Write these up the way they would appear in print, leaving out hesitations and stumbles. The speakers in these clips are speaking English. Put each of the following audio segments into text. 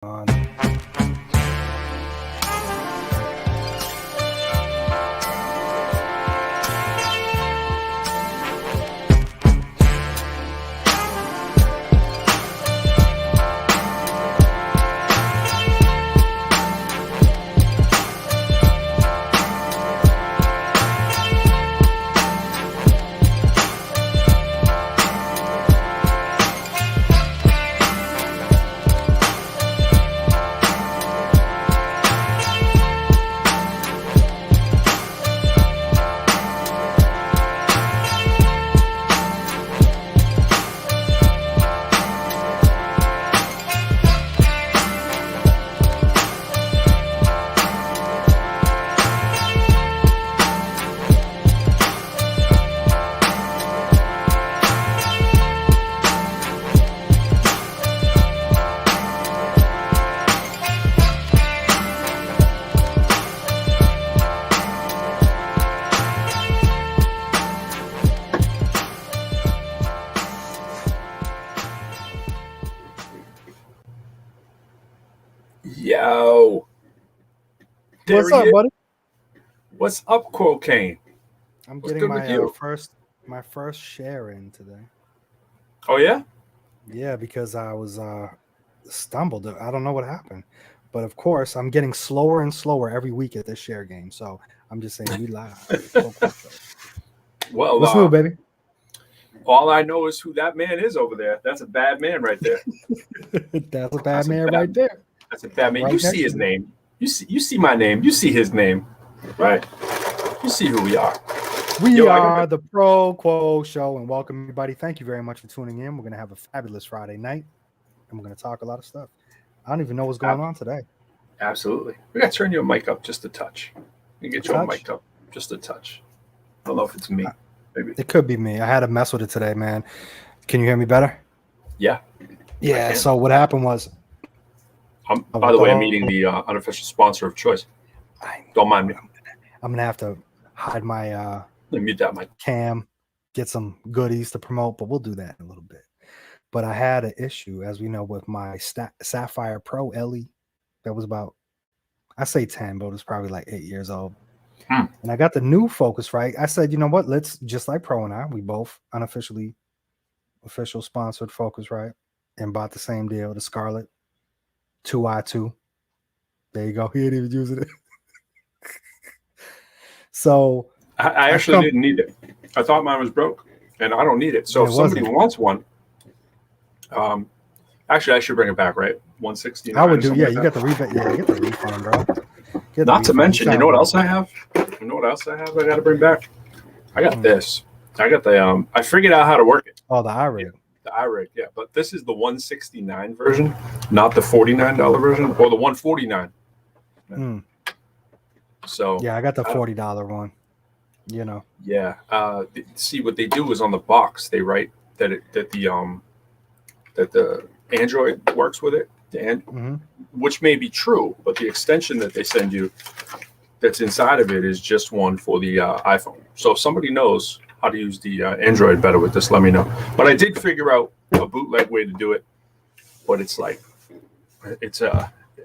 on. Yo, there What's he up, is. buddy? What's up, Cocaine? I'm What's getting good with my you? first share in today. Oh yeah, Yeah, because I was stumbled. I don't know what happened, but of course I'm getting slower and slower every week at this share game. So I'm just saying we live. ProQuo Show. well, What's new, baby? all I know is who that man is over there. That's a bad man right there. That's a bad That's a man bad- right there. That's a bad man. Right You next see his to me. name. You see my name. You see his name, right? You see who we are. We Yo, I are got the ProQuo Show, and welcome everybody. Thank you very much for tuning in. We're gonna have a fabulous Friday night, and we're gonna talk a lot of stuff. I don't even know what's going on today. Absolutely. We got to turn your mic up just a touch. You get your Touch? mic up just a touch. I don't know if it's me. Maybe. It could be me. I had to mess with it today, man. Can you hear me better? Yeah. Yeah. can. So what happened was, By the way, I'm meeting the unofficial sponsor of choice. Don't mind me. I'm gonna have to hide my Let me mute that mic. cam, get some goodies to promote, but we'll do that in a little bit. But I had an issue, as we know, with my Sapphire Pro LE. That was about, I say 10, but it was probably like 8 years old. And I got the new Focus, right? I said, you know what? Let's, just like Pro and I, we both unofficially official sponsored Focus, right? And bought the same deal, the Scarlet 2i2. There you go. He ain't even using it. So I actually didn't need it. I thought mine was broke, and I don't need it. So if somebody wants one, actually, I should bring it back, right? 169. I would do, yeah. You got the refund, yeah. Get the refund, bro. Not to mention, you know what else I have? You know what else I have? I got to bring back. I got this. I got the I figured out how to work it. Oh, the iRig. The iRig, yeah. But this is the 169 version, not the $49 version, or the 149. So yeah, I got the $40 one. You know. Yeah. See, what they do is on the box they write that the Android works with it, which may be true, but the extension that they send you that's inside of it is just one for the iPhone. So if somebody knows how to use the Android better with this, let me know. But I did figure out a bootleg way to do it, but it's like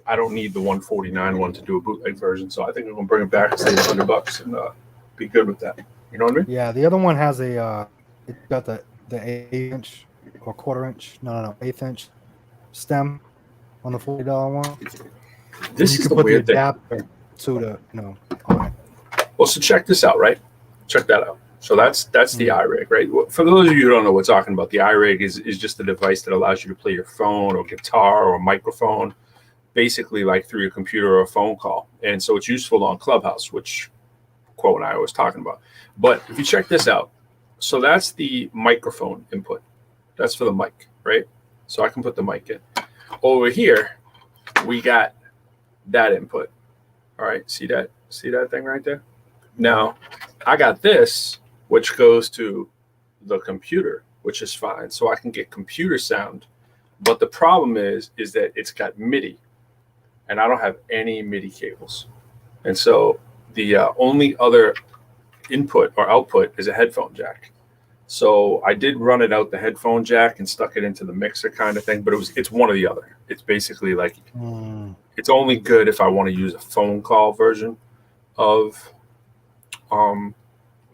I don't need the 149 one to do a bootleg version, so I think I'm gonna bring it back and save $100 and be good with that. You know what I mean? Yeah, the other one has it got the 8-inch or quarter-inch, no, 1/8-inch stem on the $40 one. This is the weird thing. Adapter to the on it. Well, so check this out, right? Check that out. So that's the iRig, right? For those of you who don't know what we're talking about, the iRig is just a device that allows you to play your phone or guitar or microphone, basically like through your computer or a phone call. And so it's useful on Clubhouse, which Quo and I was talking about. But if you check this out, so that's the microphone input. That's for the mic, right? So I can put the mic in. Over here, we got that input. All right, see that thing right there? Now, I got this, which goes to the computer, which is fine. So I can get computer sound. But the problem is that it's got MIDI, and I don't have any MIDI cables. And so the only other input or output is a headphone jack. So I did run it out the headphone jack and stuck it into the mixer kind of thing, but it's one or the other. It's basically like it's only good if I want to use a phone call version of um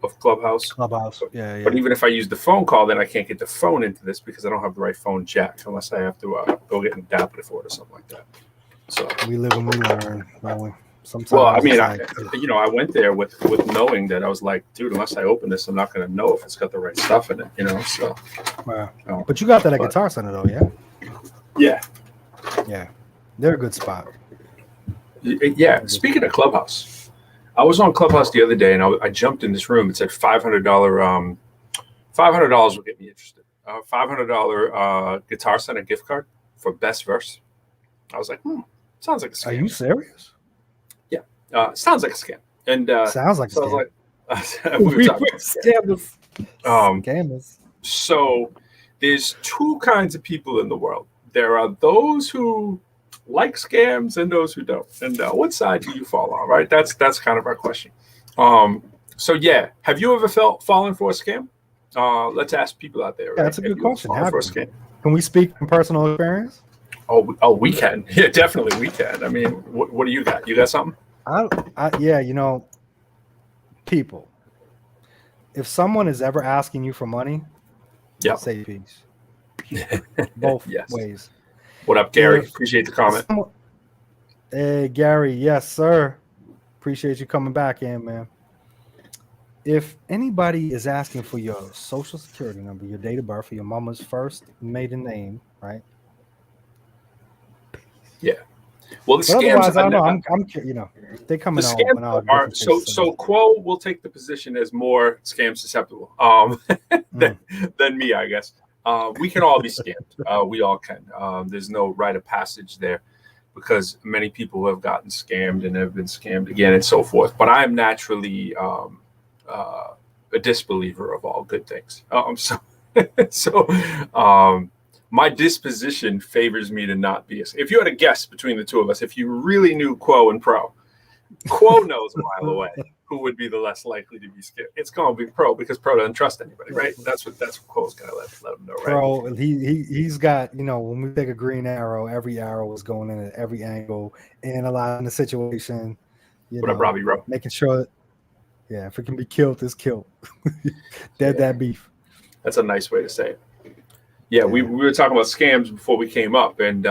of Clubhouse. Clubhouse. Yeah. But even if I use the phone call, then I can't get the phone into this because I don't have the right phone jack unless I have to go get an adapter for it or something like that. So we live and we learn, don't we? Sometimes. Well, I mean, I went there with knowing that I was like, dude, unless I open this, I'm not going to know if it's got the right stuff in it, So. Wow. But you got that at Guitar Center though, yeah? Yeah. They're a good spot. Yeah. Speaking of Clubhouse. I was on Clubhouse the other day, and I jumped in this room. It said $500. $500 will get me interested. $500 Guitar Center gift card for best verse. I was like, sounds like a scam. Are you serious? Yeah, sounds like a scam. And sounds like a scam. We were scammers. Scammers. So there's two kinds of people in the world. There are those who like scams and those who don't. And what side do you fall on, right? That's kind of our question. So yeah, have you ever fallen for a scam? Let's ask people out there. Right? Yeah, that's a good question. For a scam? Can we speak from personal experience? Oh, we can. Yeah, definitely we can. I mean, what do you got? You got something? Yeah, people. If someone is ever asking you for money, say peace. Both ways. What up, Gary? Appreciate the comment. Hey, Gary. Yes, sir. Appreciate you coming back in, man. If anybody is asking for your social security number, your date of birth, or your mama's first maiden name, right? Yeah. Well, the scams. I know. I'm they coming out. So Quo will take the position as more scam susceptible than me, I guess. We can all be scammed. We all can. There's no rite of passage there because many people have gotten scammed and have been scammed again and so forth. But I am naturally a disbeliever of all good things. My disposition favors me to not be. If you had a guess between the two of us, if you really knew Quo and Pro, Quo knows a mile away who would be the less likely to be scared. It's going to be Pro because Pro doesn't trust anybody, right? That's what Quo's going to let him know, right? Pro, he's got, when we take a green arrow, every arrow is going in at every angle, analyzing the situation. What up, Robbie Rowe? Making sure, if it can be killed, it's killed. That beef. That's a nice way to say it. Yeah, we were talking about scams before we came up, and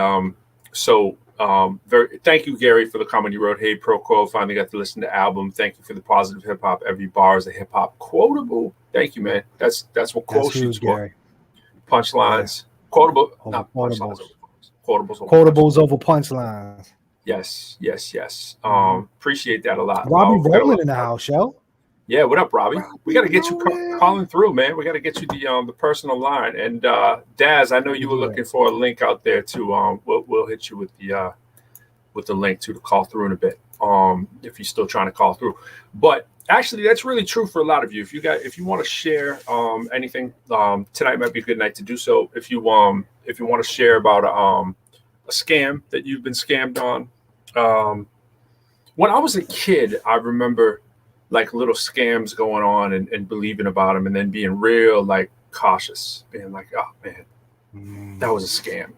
thank you, Gary, for the comment you wrote. Hey, ProQuo, finally got to listen to the album. Thank you for the positive hip hop. Every bar is a hip hop quotable. Thank you, man. That's what Quo shoots for. Punchlines, quotable, not punchlines. Quotables over punchlines. Yes. Appreciate that a lot. Robbie Rolling in the house, yo. Yeah, what up, Robbie? We got to get you calling through, man. We got to get you the personal line. And Daz, I know you were looking for a link out there too. We'll hit you with the link to call through in a bit. If you're still trying to call through, but actually, that's really true for a lot of you. If you want to share anything, tonight might be a good night to do so. If you want to share about a scam that you've been scammed on, when I was a kid, I remember like little scams going on and believing about them and then being real like cautious, being like, oh man, that was a scam,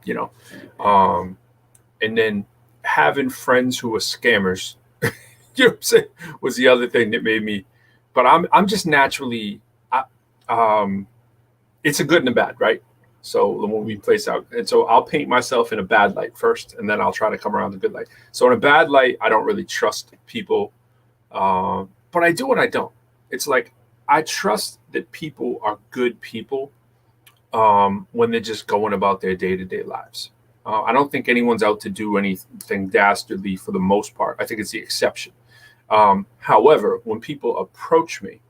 and then having friends who were scammers, you know what I'm saying, was the other thing that made me, but I'm just naturally, it's a good and a bad, right? So when we place out, and so I'll paint myself in a bad light first, and then I'll try to come around the good light. So in a bad light, I don't really trust people, but I do and I don't. It's like I trust that people are good people when they're just going about their day-to-day lives. I don't think anyone's out to do anything dastardly for the most part. I think it's the exception. However, when people approach me,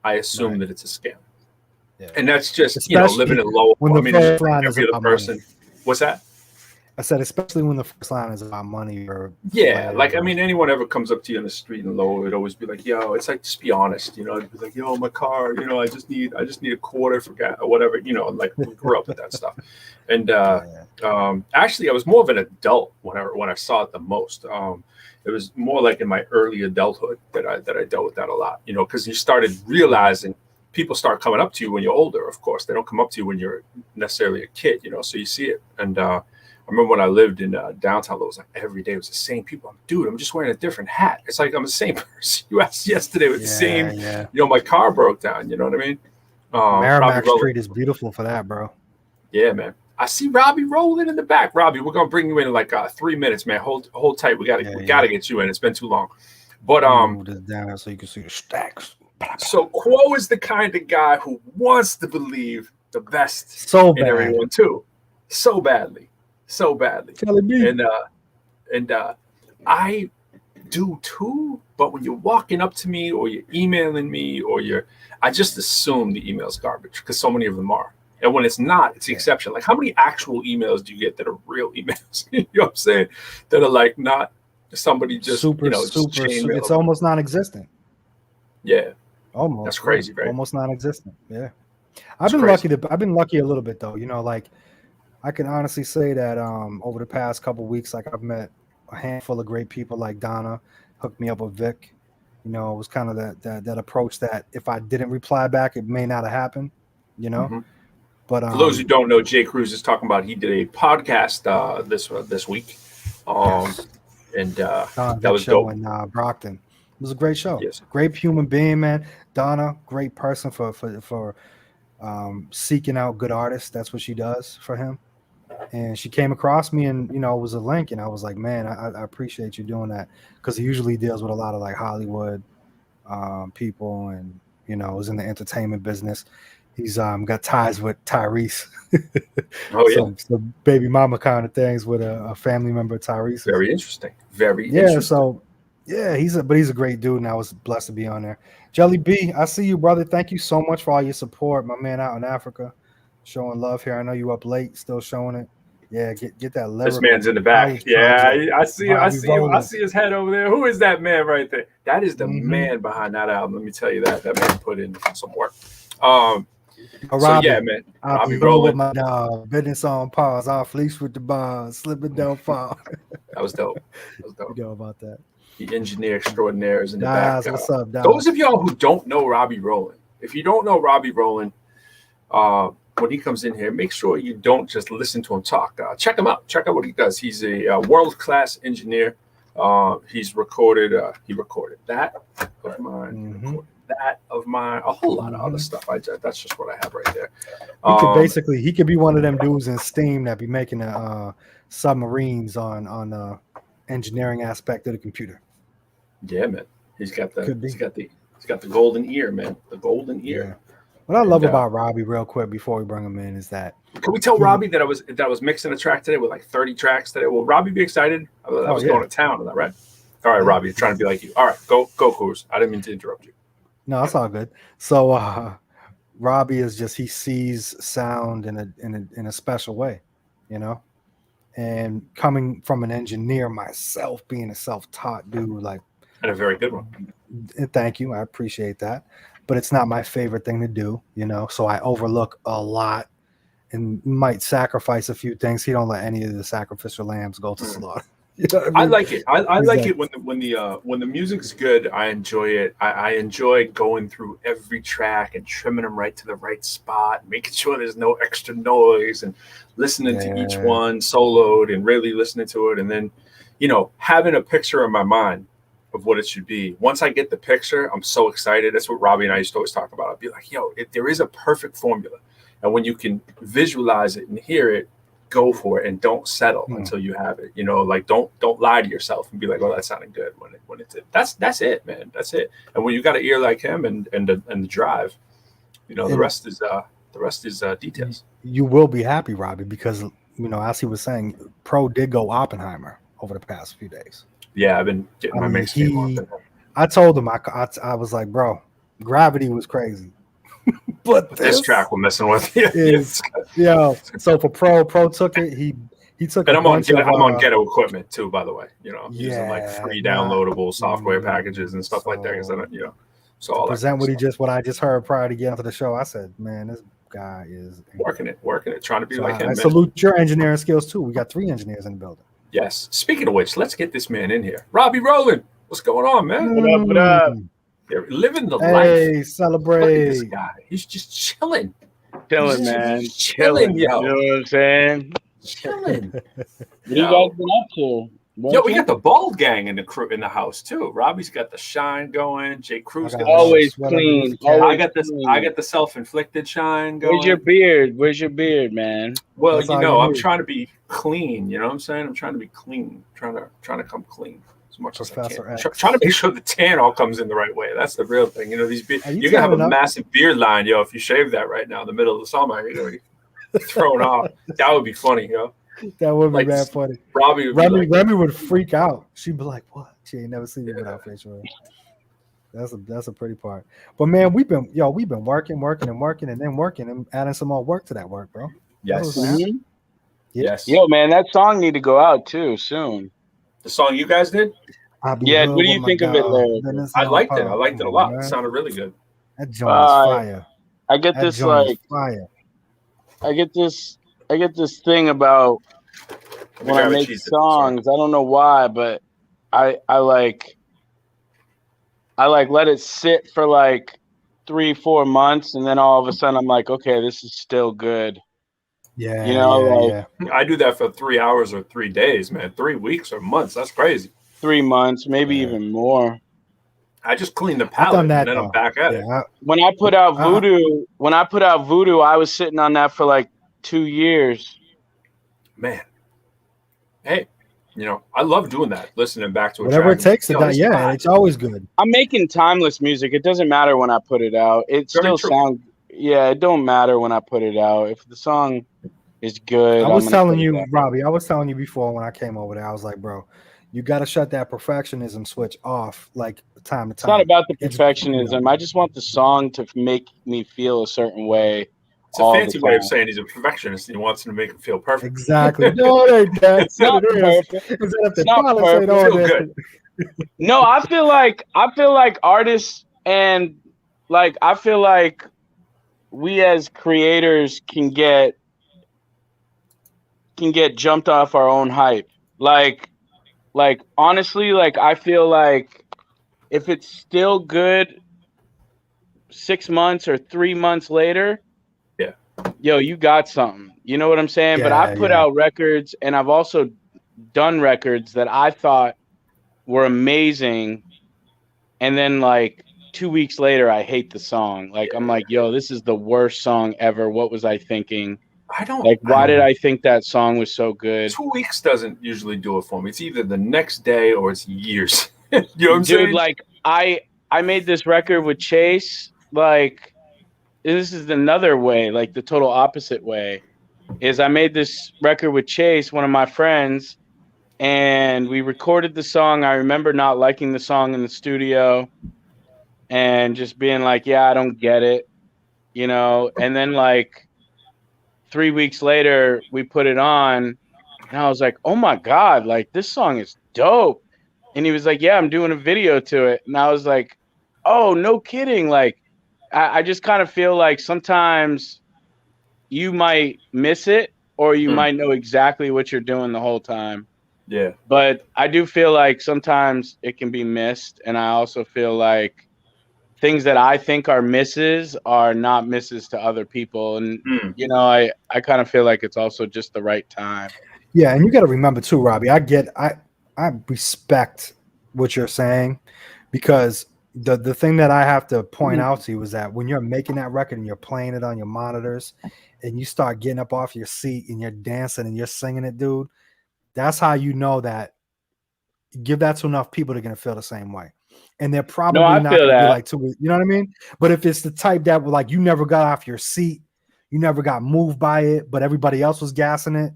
I assume that it's a scam. Yeah. And that's just, living in low. When the first line is about person. Money. What's that? I said, especially when the first line is about money or. Yeah, like, I mean, anyone ever comes up to you in the street in low, it'd always be like, yo, it's like, just be honest, it'd be like, yo, my car, I just need a quarter for gas or whatever, like we grew up with that stuff. And actually, I was more of an adult when I saw it the most. It was more like in my early adulthood that I dealt with that a lot, because you started realizing people start coming up to you when you're older. Of course, they don't come up to you when you're necessarily a kid, so you see it. And I remember when I lived in downtown, it was like every day it was the same people. Dude, I'm just wearing a different hat. It's like I'm the same person you asked yesterday with the same. Yeah. My car broke down. You know what I mean? Merrimack Street is beautiful for that, bro. Yeah, man. I see Robbie rolling in the back. Robbie, we're gonna bring you in like 3 minutes, man. Hold tight. We gotta get you in. It's been too long. But move this down so you can see the stacks. So Quo is the kind of guy who wants to believe the best in everyone too, so badly. Telling me. And I do too. But when you're walking up to me or you're emailing me I just assume the email's garbage because so many of them are. And when it's not, it's the exception. Like, how many actual emails do you get that are real emails? You know what I'm saying? That are like not somebody just super. It's almost non-existent. Yeah, almost. That's crazy, right? Almost non-existent. Yeah, I've been lucky a little bit though. Like I can honestly say that over the past couple of weeks, like I've met a handful of great people. Like Donna hooked me up with Vic. It was kind of that approach that if I didn't reply back, it may not have happened. Mm-hmm. But for those who don't know, Jay Cruz is talking about he did a podcast this week, and that was dope in Brockton. It was a great show. Yes. Great human being, man. Donna, great person for seeking out good artists. That's what she does for him. And she came across me, and it was a link, and I was like, man, I appreciate you doing that, because he usually deals with a lot of like Hollywood people, and is in the entertainment business. He's got ties with Tyrese. So baby mama kind of things with a family member of Tyrese. Very interesting. Interesting. So he's a great dude, and I was blessed to be on there. Jelly B, I see you, brother. Thank you so much for all your support, my man out in Africa, showing love here. I know you up late, still showing it. Yeah, get that lever. This man's in the back. Yeah, I see him. I see his head over there. Who is that man right there? That is the man behind that album. Let me tell you that. That man put in some work. Robbie, yeah, man. I'll be rolling with my dog. Business on pause. I'll fleece with the bars. Slipping down fall. That was dope. You know about that. The engineer extraordinaire is in the back. What's up, Daz? Those of y'all who don't know Robbie Rowland, if you don't know Robbie Rowland, when he comes in here, make sure you don't just listen to him talk. Check him out. Check out what he does. He's a world-class engineer. He's recorded. He recorded that of mine. He recorded that of mine. A whole lot of other stuff. That's just what I have right there. He could be one of them dudes in Steam that be making submarines on the engineering aspect of the computer. Yeah, man. He's got the golden ear, man. The golden ear. Yeah. What I love about Robbie, real quick before we bring him in, is that can we tell Robbie that I was mixing a track today with like 30 tracks today? Will Robbie be excited? I was going to town, is that right? All right, Robbie, trying to be like you. All right, go, Cruz. I didn't mean to interrupt you. No, it's all good. So Robbie is just, he sees sound in a special way, and coming from an engineer myself, being a self-taught dude, like, and a very good one. Thank you. I appreciate that. But it's not my favorite thing to do, so I overlook a lot and might sacrifice a few things. He don't let any of the sacrificial lambs go to slaughter. I like it. I like it when the music's good. I enjoy it. I enjoy going through every track and trimming them right to the right spot, making sure there's no extra noise, and listening to each one soloed and really listening to it, and then having a picture in my mind of what it should be. Once I get the picture, I'm so excited. That's what Robbie and I used to always talk about. I'd be like, there is a perfect formula. And when you can visualize it and hear it, go for it and don't settle until you have it. Like don't lie to yourself and be like, oh, that sounded good when it's it. That's it, man. That's it. And when you got an ear like him and the drive, the rest is details. You will be happy, Robbie, because as he was saying, Pro did go Oppenheimer over the past few days. Yeah, I've been getting my mixtape on. I told him I was like, bro, Gravity was crazy. But this track we're messing with so for Pro took it. He took and I'm on ghetto equipment too, by the way. Using like free downloadable software packages and stuff like that. So all present what I just heard prior to getting onto the show. I said, man, this guy is working it, trying to be like him. I salute your engineering skills too. We got 3 engineers in the building. Yes. Speaking of which, let's get this man in here. Robbie Rowland, what's going on, man? What up? They're living the Hey, life. Look at this celebrate. guy. He's just chilling. Chilling, He's man. just chilling, You know yo. what I'm saying? Chilling. What you guys been up to? Yo, we got the bald gang in the crew in the house too. Robbie's got the shine going. Jay Cruz got always sweat clean. underneath the cap. Always I got this. clean. I got the self-inflicted shine going. Where's your beard? Where's your beard, man? Well, That's you all know, you I'm need. trying to be clean. You know what I'm saying? I'm trying to be clean. Trying to come clean as much Professor as I can. X. Trying to make sure the tan all comes in the right way. That's the real thing. You know, these Are you you're gonna have a tanning up? massive beard line, yo. If you shave that right now in the middle of the summer, you're gonna be thrown off. That would be funny, yo. That would be Like, bad funny. Robbie would be like, Remy would freak out. She'd be like, "What? She ain't never seen me without facial hair." That's a pretty part. But man, we've been working, and adding some more work to that work, bro. yes, Mhm. yes. Yo, man, that song need to go out too soon. The song you guys did, I'll be Yeah, good what do you with my think of it, dog. Larry? Then it's I on liked it. par. I liked it a Come lot. on, It man. sounded really good. That joint is fire. I get That this joint is like fire. I get this thing about when I make songs. I don't know why, but I like let it sit for like 3-4 months, and then all of a sudden I'm like, okay, this is still good. Yeah, You know, yeah. I do that for 3 hours or 3 days, man. 3 weeks or months. That's crazy. 3 months, maybe even more. I just clean the I've palette done that, and then I'm though. back at it. Yeah, When I put out Voodoo, I was sitting on that for like 2 years. Man. Hey, you know, I love doing that. Listening back to a whatever track it takes to yo, die. this is Yeah, hot. it's always good. I'm making timeless music. It doesn't matter when I put it out. It Very still true. sounds. Yeah, it don't matter when I put it out. If the song is good, I was I'm gonna telling put it you, out. Robbie. I was telling you before when I came over there. I was like, bro, you got to shut that perfectionism switch off, like time to It's not time. about the It's perfectionism. I just want the song to make me feel a certain way. It's a all fancy the way of time. saying he's a perfectionist and he wants to make him feel perfect. exactly. No, it ain't that. It's not perfect. It's that It's not policy, perfect. all Feel that. good. No, I feel like artists and like I feel like we as creators can get jumped off our own hype. Like honestly, like I feel like if it's still good 6 months or 3 months later, Yeah. yo, you got something. You know what I'm saying? But Yeah, I've put yeah. out records, and I've also done records that I thought were amazing, and then like 2 weeks later, I hate the song. Like I'm like, yo, this is the worst song ever. What was I thinking? Why did I think that song was so good? 2 weeks doesn't usually do it for me. It's either the next day or it's years. You know what I'm saying? Dude, like I made this record with Chase. Like this is another way, like the total opposite way, is I made this record with Chase, one of my friends, and we recorded the song. I remember not liking the song in the studio and just being like, yeah, I don't get it, you know? And then like 3 weeks later, we put it on, and I was like, oh my God, like this song is dope. And he was like, yeah, I'm doing a video to it. And I was like, oh, no kidding. Like, I just kind of feel like sometimes you might miss it or you might know exactly what you're doing the whole time. Yeah. But I do feel like sometimes it can be missed. And I also feel like things that I think are misses are not misses to other people. And, you know, I kind of feel like it's also just the right time. Yeah, and you got to remember too, Robbie. I respect what you're saying, because the thing that I have to point out to you is that when you're making that record and you're playing it on your monitors, and you start getting up off your seat and you're dancing and you're singing it, dude, that's how you know that. Give that to enough people, they're gonna feel the same way, and they're probably not gonna be like too. You know what I mean? But if it's the type that like you never got off your seat, you never got moved by it, but everybody else was gassing it,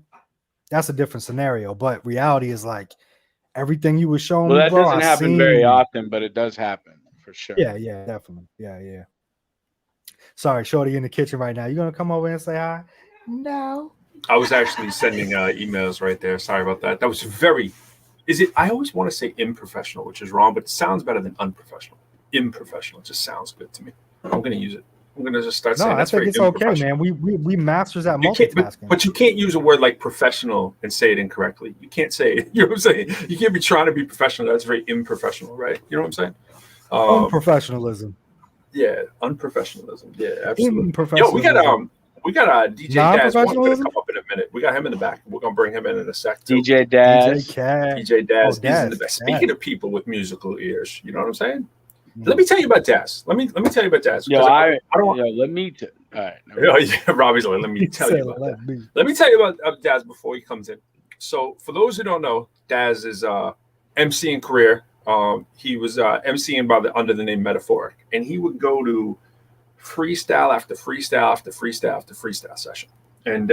that's a different scenario. But reality is like everything you were showing me, Well, that bro, doesn't happen very often, but it does happen for sure. Yeah, definitely. Yeah. Sorry, Shorty in the kitchen right now. You gonna come over and say hi? No. I was actually sending emails right there. Sorry about that. That was very. Is it? I always want to say improfessional, which is wrong, but it sounds better than unprofessional. Improfessional just sounds good to me. I'm going to use it. I'm going to just start saying. No, I think it's okay, man. We masters at multitasking. But you can't use a word like professional and say it incorrectly. You can't say it. You know what I'm saying? You can't be trying to be professional. That's very improfessional, right? You know what I'm saying? Unprofessionalism. Yeah, unprofessionalism. Yeah, absolutely. Yo, Unprofessionalism. we got a DJ Daz one gonna Non-professionalism? come up in a minute. We got him in the back. We're gonna bring him in a sec too. DJ DJ Daz. Cat. DJ Daz Oh, is in the Daz, back. Speaking Daz. of people with musical ears, you know what I'm saying? Mm. Let me tell you about Daz. Let me tell you about Daz. Yo, 'cause I don't want. yo, let me. All right. Yeah, Robbie's like, let me tell you about that. Let me tell you about Daz before he comes in. So, for those who don't know, Daz is MCing career. He was MCing under the name Metaphoric, and he would go to freestyle after freestyle after freestyle after freestyle session. And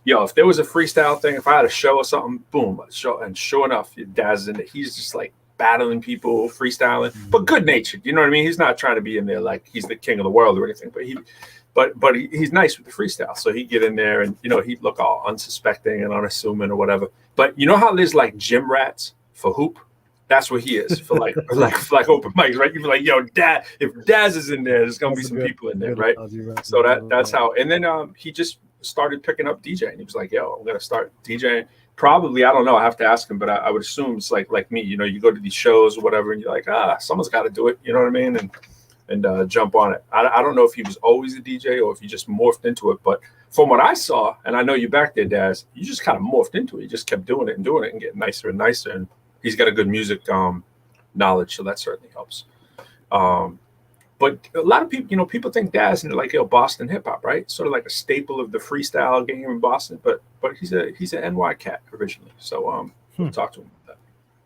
if there was a freestyle thing, if I had a show or something, boom, and sure enough, Daz is in it. He's just like battling people, freestyling, but good natured. You know what I mean? He's not trying to be in there like he's the king of the world or anything, but he's nice with the freestyle. So he'd get in there and he'd look all unsuspecting and unassuming or whatever. But you know how there's like gym rats for hoop? That's what he is for like open mics, right? You'd be like, yo, Daz, if Daz is in there, there's gonna be some people in there, right? So that's how. And then he just started picking up DJing. He was like, yo, I'm gonna start DJing. Probably, I don't know. I have to ask him, but I would assume it's like me. You go to these shows or whatever, and you're like, someone's got to do it. You know what I mean? And jump on it. I don't know if he was always a DJ or if he just morphed into it. But from what I saw, and I know you back there, Daz, you just kind of morphed into it. You just kept doing it and getting nicer and nicer. And he's got a good music knowledge, so that certainly helps. But a lot of people, people think Daz and they're like, Boston hip hop, right? Sort of like a staple of the freestyle game in Boston. But he's an NY cat originally. So we'll talk to him about that.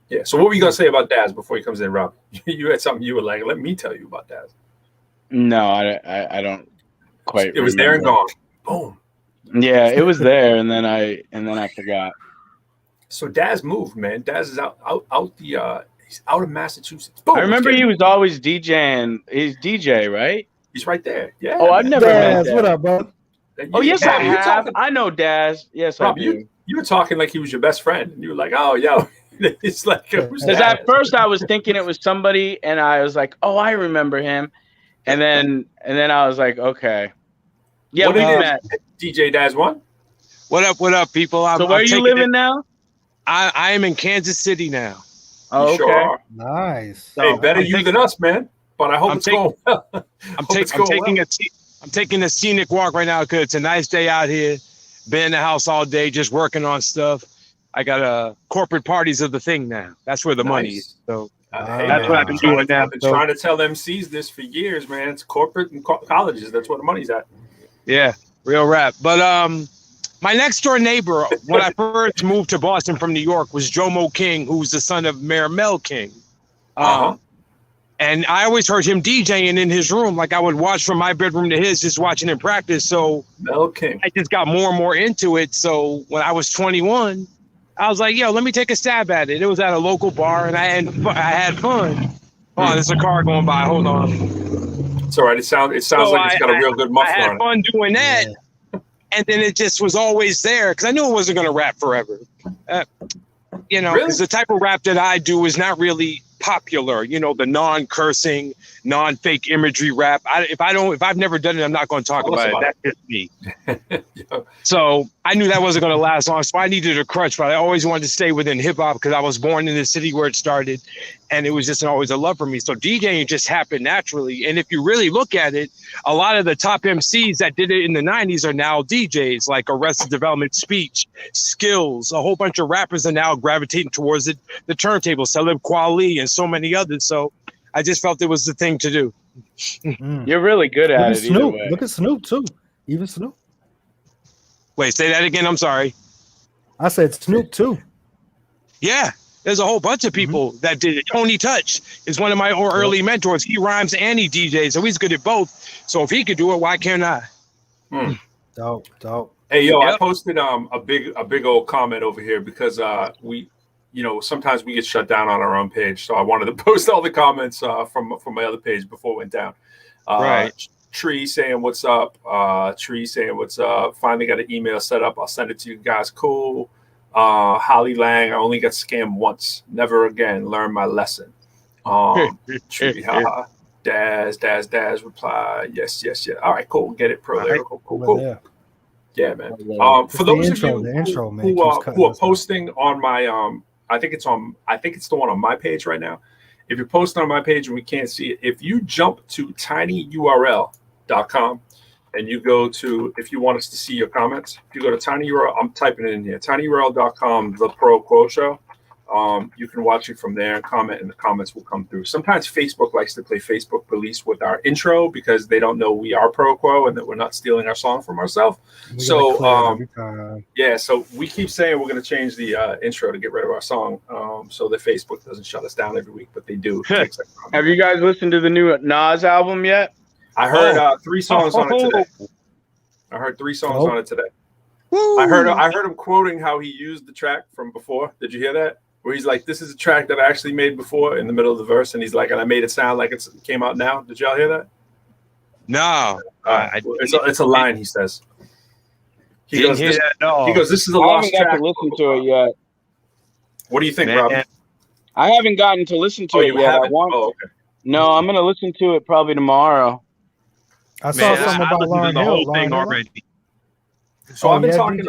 Yeah. So what were you gonna say about Daz before he comes in, Rob? You had something you were like, let me tell you about Daz. No, I don't quite. It was there and gone. Boom. Yeah, it was there, and then I forgot. So Daz moved, man. Daz is out he's out of Massachusetts. Boom, I remember he was always DJing. He's DJ, right? He's right there. Yeah. Oh, I've never met Daz, what up, bro? Oh, yes, I have. I know Daz. Yes, Rob, I do. You were talking like he was your best friend. And you were like, oh, yo. It's like, because at first I was thinking it was somebody, and I was like, oh, I remember him. And then I was like, okay. Yeah, we met. DJ Daz one. What up, people? So where are you living now? I am in Kansas City now. Oh, okay. Sure. Nice. Hey, better you than us, man. But I hope it's going well. I'm taking a scenic walk right now because it's a nice day out here. Been in the house all day, just working on stuff. I got corporate parties of the thing now. That's where the money is. So that's what I've been doing now. I've been trying to tell MCs this for years, man. It's corporate and colleges. That's where the money's at. Yeah, real rap. But my next door neighbor, when I first moved to Boston from New York, was Jomo King, who's the son of Mayor Mel King. And I always heard him DJing in his room. Like I would watch from my bedroom to his, just watching him practice. So Mel King. I just got more and more into it. So when I was 21, I was like, yo, let me take a stab at it. It was at a local bar, and I had fun. Oh, there's a car going by. Hold on. It's all right. It sounds like it's got a real good muffler on it. I had fun doing that, and then it just was always there because I knew I wasn't going to rap forever. Because the type of rap that I do is not really popular. The non-cursing, non-fake imagery rap. If I've never done it, I'm not going to talk about it. That's just me. So I knew that wasn't going to last long. So I needed a crutch, but I always wanted to stay within hip hop because I was born in the city where it started, and it was just always a love for me. So DJing just happened naturally. And if you really look at it, a lot of the top MCs that did it in the 90s are now DJs, like Arrested Development, Speech, Skills. A whole bunch of rappers are now gravitating towards it. The turntable, Talib Kweli, and so many others. So I just felt it was the thing to do. You're really good at it. Snoop. Look at Snoop too. Even Snoop. Wait, say that again. I'm sorry. I said Snoop too. Yeah, there's a whole bunch of people that did it. Tony Touch is one of my early mentors. He rhymes and he DJs, so he's good at both. So if he could do it, why can't I? Dope. Hey, yo, I posted a big old comment over here because we. Sometimes we get shut down on our own page. So I wanted to post all the comments from my other page before it went down. Right. Tree saying, what's up? Tree saying, what's up? Finally got an email set up. I'll send it to you guys. Cool. Holly Lang, I only got scammed once. Never again. Learn my lesson. Tree, haha. Daz, reply. Yes. All right, cool. Get it, pro. There. Cool. Yeah, man. For those of you who are posting on my I think it's the one on my page right now. if you're posting on my page and we can't see it, if you jump to tinyurl.com and you go to, if you want us to see your comments, if you go to tinyurl, I'm typing it in here, tinyurl.com, the ProQuo Show. You can watch it from there and comment, and the comments will come through. Sometimes Facebook likes to play Facebook police with our intro because they don't know we are ProQuo and that we're not stealing our song from ourselves. So, yeah, so we keep saying we're going to change the intro to get rid of our song so that Facebook doesn't shut us down every week, but they do. Have you guys listened to the new Nas album yet? I heard 3 songs on it today. I heard 3 songs on it today. Woo. I heard him quoting how he used the track from before. Did you hear that? Where he's like, this is a track that I actually made before in the middle of the verse. And he's like, and I made it sound like it came out now. Did y'all hear that? No. It's a line he says. He goes, this is a lost track. I haven't got to listen to it yet. What do you think, Rob? I haven't gotten to listen to it yet. I want. Oh, okay. No, I'm going to listen to it probably tomorrow. I saw something about Lauryn the whole Hill thing already. So I've been talking.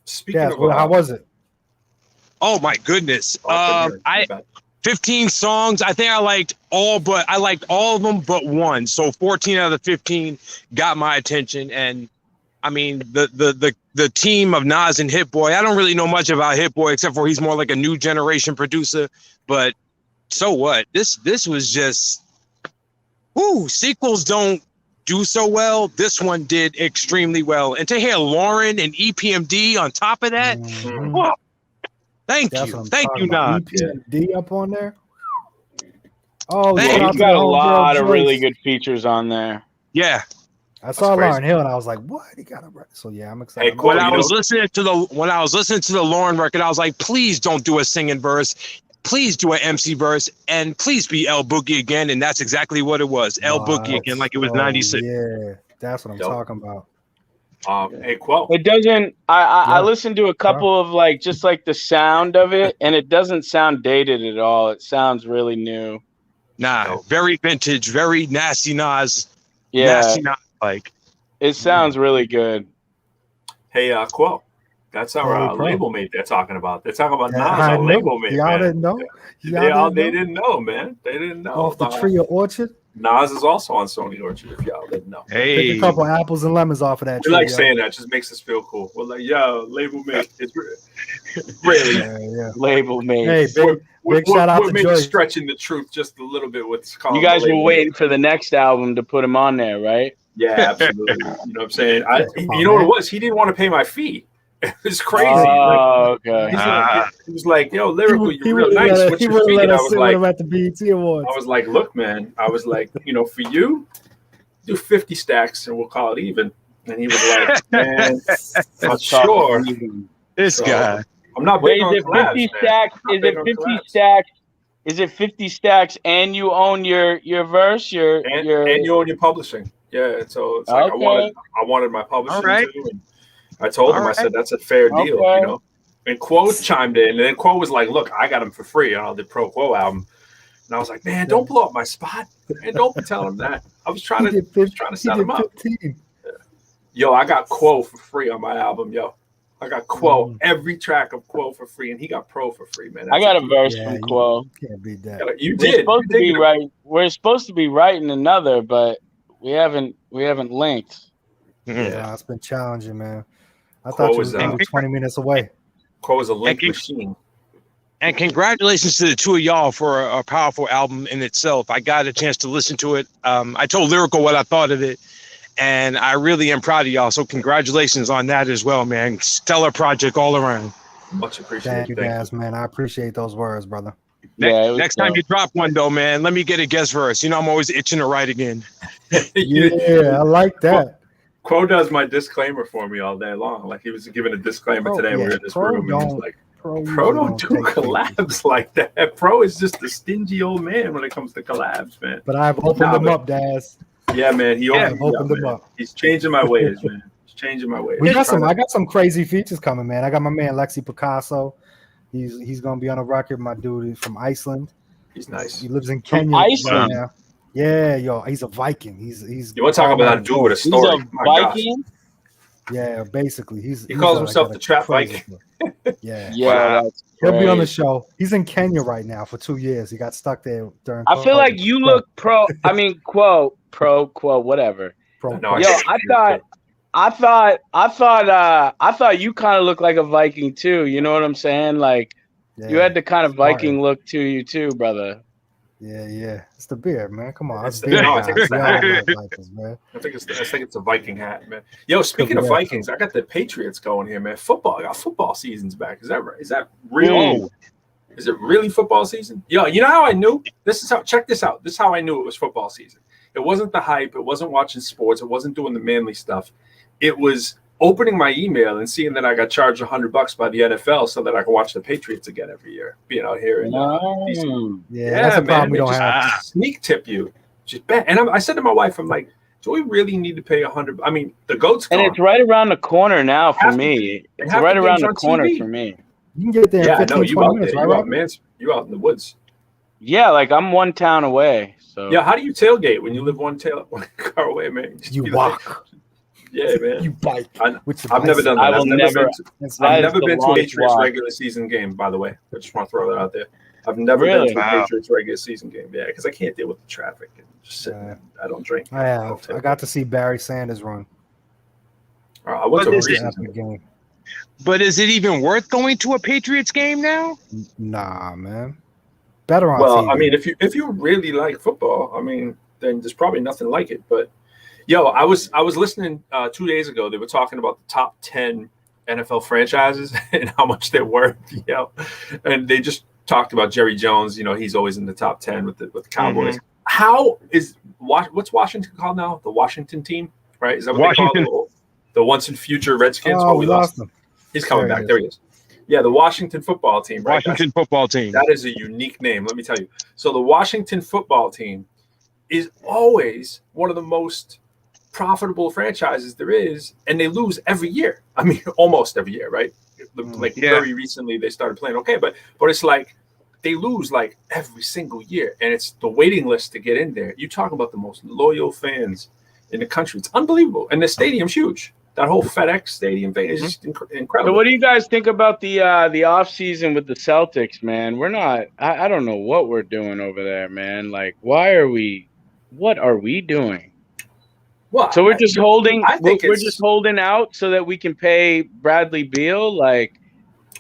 Speaking of, how was it? Oh my goodness! 15 songs. I think I liked all of them but one. So 14 out of the 15 got my attention. And I mean, the team of Nas and Hit Boy. I don't really know much about Hit Boy except for he's more like a new generation producer. But so what? This was just. Sequels don't do so well. This one did extremely well. And to hear Lauren and EPMD on top of that. Whoa, Thank you, Nas. EPMD up on there. Oh, yeah, he's got a lot of really good features on there. Yeah, I saw Lauryn Hill and I was like, "What? He got a record." So yeah, I'm excited. Hey, when I was listening to the Lauren record, I was like, "Please don't do a singing verse. Please do an MC verse, and please be El Boogie again." And that's exactly what it was, El Boogie again, like it was '96. Yeah, that's what I'm talking about. Hey, Quo. It doesn't. I listened to a couple of just the sound of it, and it doesn't sound dated at all. It sounds really new. Nah, very vintage, very nasty Nas. Yeah, nasty Nas like. It sounds really good. Hey, Quo. That's our label mate they're talking about. They're talking about Nas, our label mate. Y'all didn't know? They didn't know, man. They didn't know. Off the tree of Orchard? Nas is also on Sony Orchard, if y'all didn't know. Hey. Take a couple apples and lemons off of that tree. We like saying that. Just makes us feel cool. We're like, yo, label mate. It's really. Yeah. Label mate. Hey, big shout out to maybe Joyce. Stretching the truth just a little bit with you guys were waiting for the next album to put him on there, right? Yeah, absolutely. You know what I'm saying? You know what it was? He didn't want to pay my fee. It's crazy. Oh, okay. He was like, yo, lyrical, you're real nice. What's your fee? And I was like, at the BET Awards. I was like, look, man. I was like, for you, do 50 stacks and we'll call it even. And he was like, man, I'm sure. This guy. I'm not big on collabs, 50 stacks? Is it 50 stacks? Is it 50 stacks and you own your verse? And you own your publishing. Yeah. So it's like I wanted my publishing too. And I told him, I said, that's a fair deal, And Quo chimed in, and then Quo was like, look, I got him for free on the ProQuo album. And I was like, man, don't blow up my spot. Man, don't tell him that. I was trying to set him up. Yo, I got Quo for free on my album, yo. I got Quo, every track of Quo for free, and he got Pro for free, man. I got a verse from Quo. Can't beat that. You did. We're supposed to be writing another, but we haven't linked. Yeah, it's been challenging, man. I thought you was 20 minutes away. Quo is a link machine. And congratulations to the two of y'all for a powerful album in itself. I got a chance to listen to it. I told Lyrical what I thought of it, and I really am proud of y'all. So congratulations on that as well, man. Stellar project all around. Much appreciated. Thank you guys, man. I appreciate those words, brother. Next time you drop one, though, man, let me get a guest verse. I'm always itching to write again. Yeah, I like that. Quo does my disclaimer for me all day long. Like he was giving a disclaimer today. We were in this room, and he's like, Pro don't do collabs like that. Pro is just a stingy old man when it comes to collabs, man. But I've opened them up, Daz. Yeah, man. I've opened them up. He's changing my ways, man. He's changing my ways. I got some crazy features coming, man. I got my man Lexi Picasso. He's gonna be on a record. My dude is from Iceland. He's nice. He lives in Kenya right now. Yeah, yo, he's a Viking. He's. You want to talk about that dude with a story? He's a Viking. Yeah, basically, He calls himself the Trap crazy Viking. Yeah, Yeah, that's he'll be on the crazy. show. He's in Kenya right now for 2 years. He got stuck there during. I feel like COVID. you look quo, whatever. No, Yo, I thought you kind of looked like a Viking too. You know what I'm saying? Like you had the kind of Viking look to you too, brother. Yeah. It's the beard, man. Come on, I it's think it's the hat. Vikings, man. I think it's a Viking hat, man. Yo, speaking of Vikings, I got the Patriots going here, man. Football, I got football season's back. Is that right? Is that real? Is it really football season? Yo, you know how I knew? Check this out. This is how I knew it was football season. It wasn't the hype. It wasn't watching sports. It wasn't doing the manly stuff. It was opening my email and seeing that I got charged $100 by the NFL so that I can watch the Patriots again every year. Being out here in that's a problem we don't have. Sneak tip you, just bet. And I said to my wife, I'm like, do we really need to pay $100? I mean, the goat's gone. And it's right around the corner now for me. It's right around the corner for me. You can get there in 15, 20 minutes, right? You out in the woods. Yeah, like I'm one town away. So yeah, how do you tailgate when you live one car away, man? You walk. Yeah, man. You bike. I've never done that. I've never been to a Patriots regular season game, by the way. I just want to throw that out there. I've never been to a Patriots regular season game. Yeah, because I can't deal with the traffic and just sitting. I don't drink. I have. I got to see Barry Sanders run. I went to a recent game. But is it even worth going to a Patriots game now? Nah, man. Better on TV. I mean, if you really like football, I mean, then there's probably nothing like it. But yo, I was listening 2 days ago. They were talking about the top 10 NFL franchises and how much they're worth. And they just talked about Jerry Jones. You know, he's always in the top 10 with the Cowboys. Mm-hmm. How is what's Washington called now? The Washington team, right? Is that what they call it? The once and future Redskins. Oh, we lost them. He's coming back. There he is. Yeah, the Washington football team. Right? Washington football team. That is a unique name. Let me tell you. So the Washington football team is always one of the most profitable franchises there is, and they lose every year. I mean, almost every year, right? Very recently they started playing okay, but it's like they lose like every single year, and it's the waiting list to get in there. You talk about the most loyal fans in the country. It's unbelievable, and the stadium's huge. That whole FedEx Stadium thing is just incredible. So what do you guys think about the off season with the Celtics, man? We're not. I don't know what we're doing over there, man. Like, what are we doing? Well, so we're just holding. We're just holding out so that we can pay Bradley Beal. Like,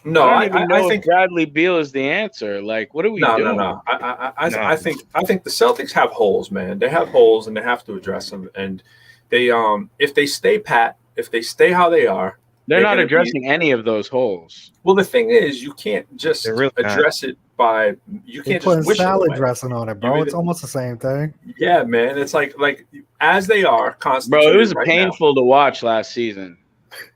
no, I think Bradley Beal is the answer. Like, what are we doing? No. I think the Celtics have holes, man. They have holes, and they have to address them. And they if they stay pat. If they stay how they are, they're not addressing any of those holes. Well, the thing is, you can't just address it by you can't just wish salad dressing on it, bro. It's almost the same thing. Yeah, man. It's like as they are constantly. Bro, it was painful to watch last season.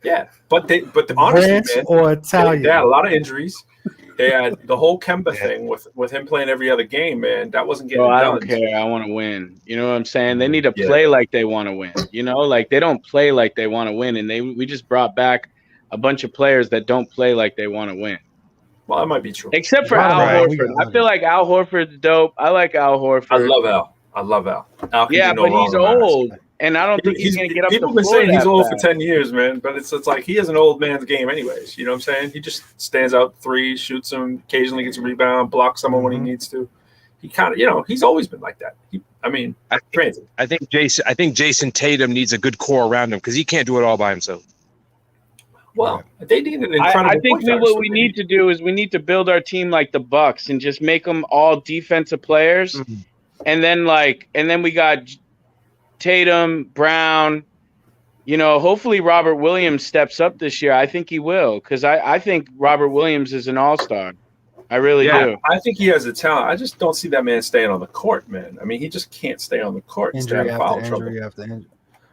Yeah, but honestly, Ranch man, or Italian. They had a lot of injuries. They had the whole Kemba thing with him playing every other game, man. That wasn't getting done. I don't care. I want to win. You know what I'm saying? They need to play like they want to win. You know, like they don't play like they want to win, and we just brought back a bunch of players that don't play like they want to win. Well, that might be true. Except for Al Horford. I feel like Al Horford's dope. I like Al Horford. I love Al. Yeah, but he's old. And I don't think he's going to get up the floor. People have been saying he's old for 10 years, man. But it's like he has an old man's game anyways. You know what I'm saying? He just stands out three, shoots them, occasionally gets a rebound, blocks someone when he needs to. He kind of, he's always been like that. I think Jason Tatum needs a good core around him because he can't do it all by himself. Well, they need an incredible. I think what we need to do is we need to build our team like the Bucks and just make them all defensive players. Mm-hmm. And then we got Tatum, Brown, hopefully Robert Williams steps up this year. I think he will because I think Robert Williams is an all-star. I really do. I think he has the talent. I just don't see that man staying on the court, man. I mean, he just can't stay on the court. Injury after injury.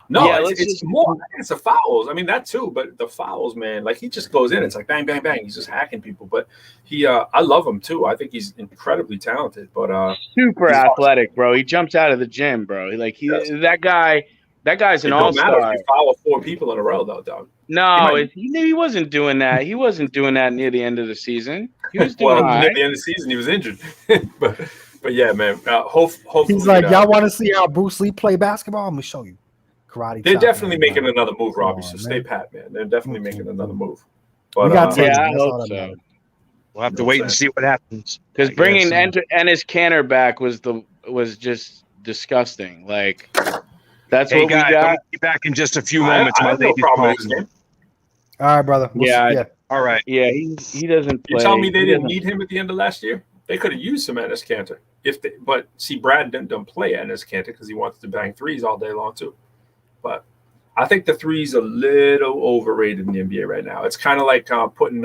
No, it's more. It's the fouls. I mean, that too, but the fouls, man. Like he just goes in. It's like bang, bang, bang. He's just hacking people. But I love him too. I think he's incredibly talented. But super athletic, awesome. Bro. He jumps out of the gym, bro. That guy's an all-star. If you foul 4 people in a row, though, dog. No, he wasn't doing that. He wasn't doing that near the end of the season. He was doing near the end of the season, he was injured. But yeah, man. Hope he's like, y'all want to see how Bruce Lee play basketball? I'm gonna show you. karate. They're chop definitely everybody. making another move, Come Robbie. on, So man. stay pat, man. They're definitely making another move. But We got Tatum. Yeah, I That's all hope that so. matters. We'll have to No wait and sense. see what happens. Because I bringing guess. Ennis Canner back was just disgusting. Like that's Hey what we guys, I'm got. gonna be back in just a few I moments. My have no lady's problem with calling this me. game. All right, brother. Yeah, All right. Yeah, he doesn't play. You tell me they He didn't doesn't- need him at the end of last year? They could have used some Ennis Cantor. But see, Brad don't play Ennis Cantor because he wants to bang threes all day long too. But I think the three's a little overrated in the NBA right now. It's kind of like putting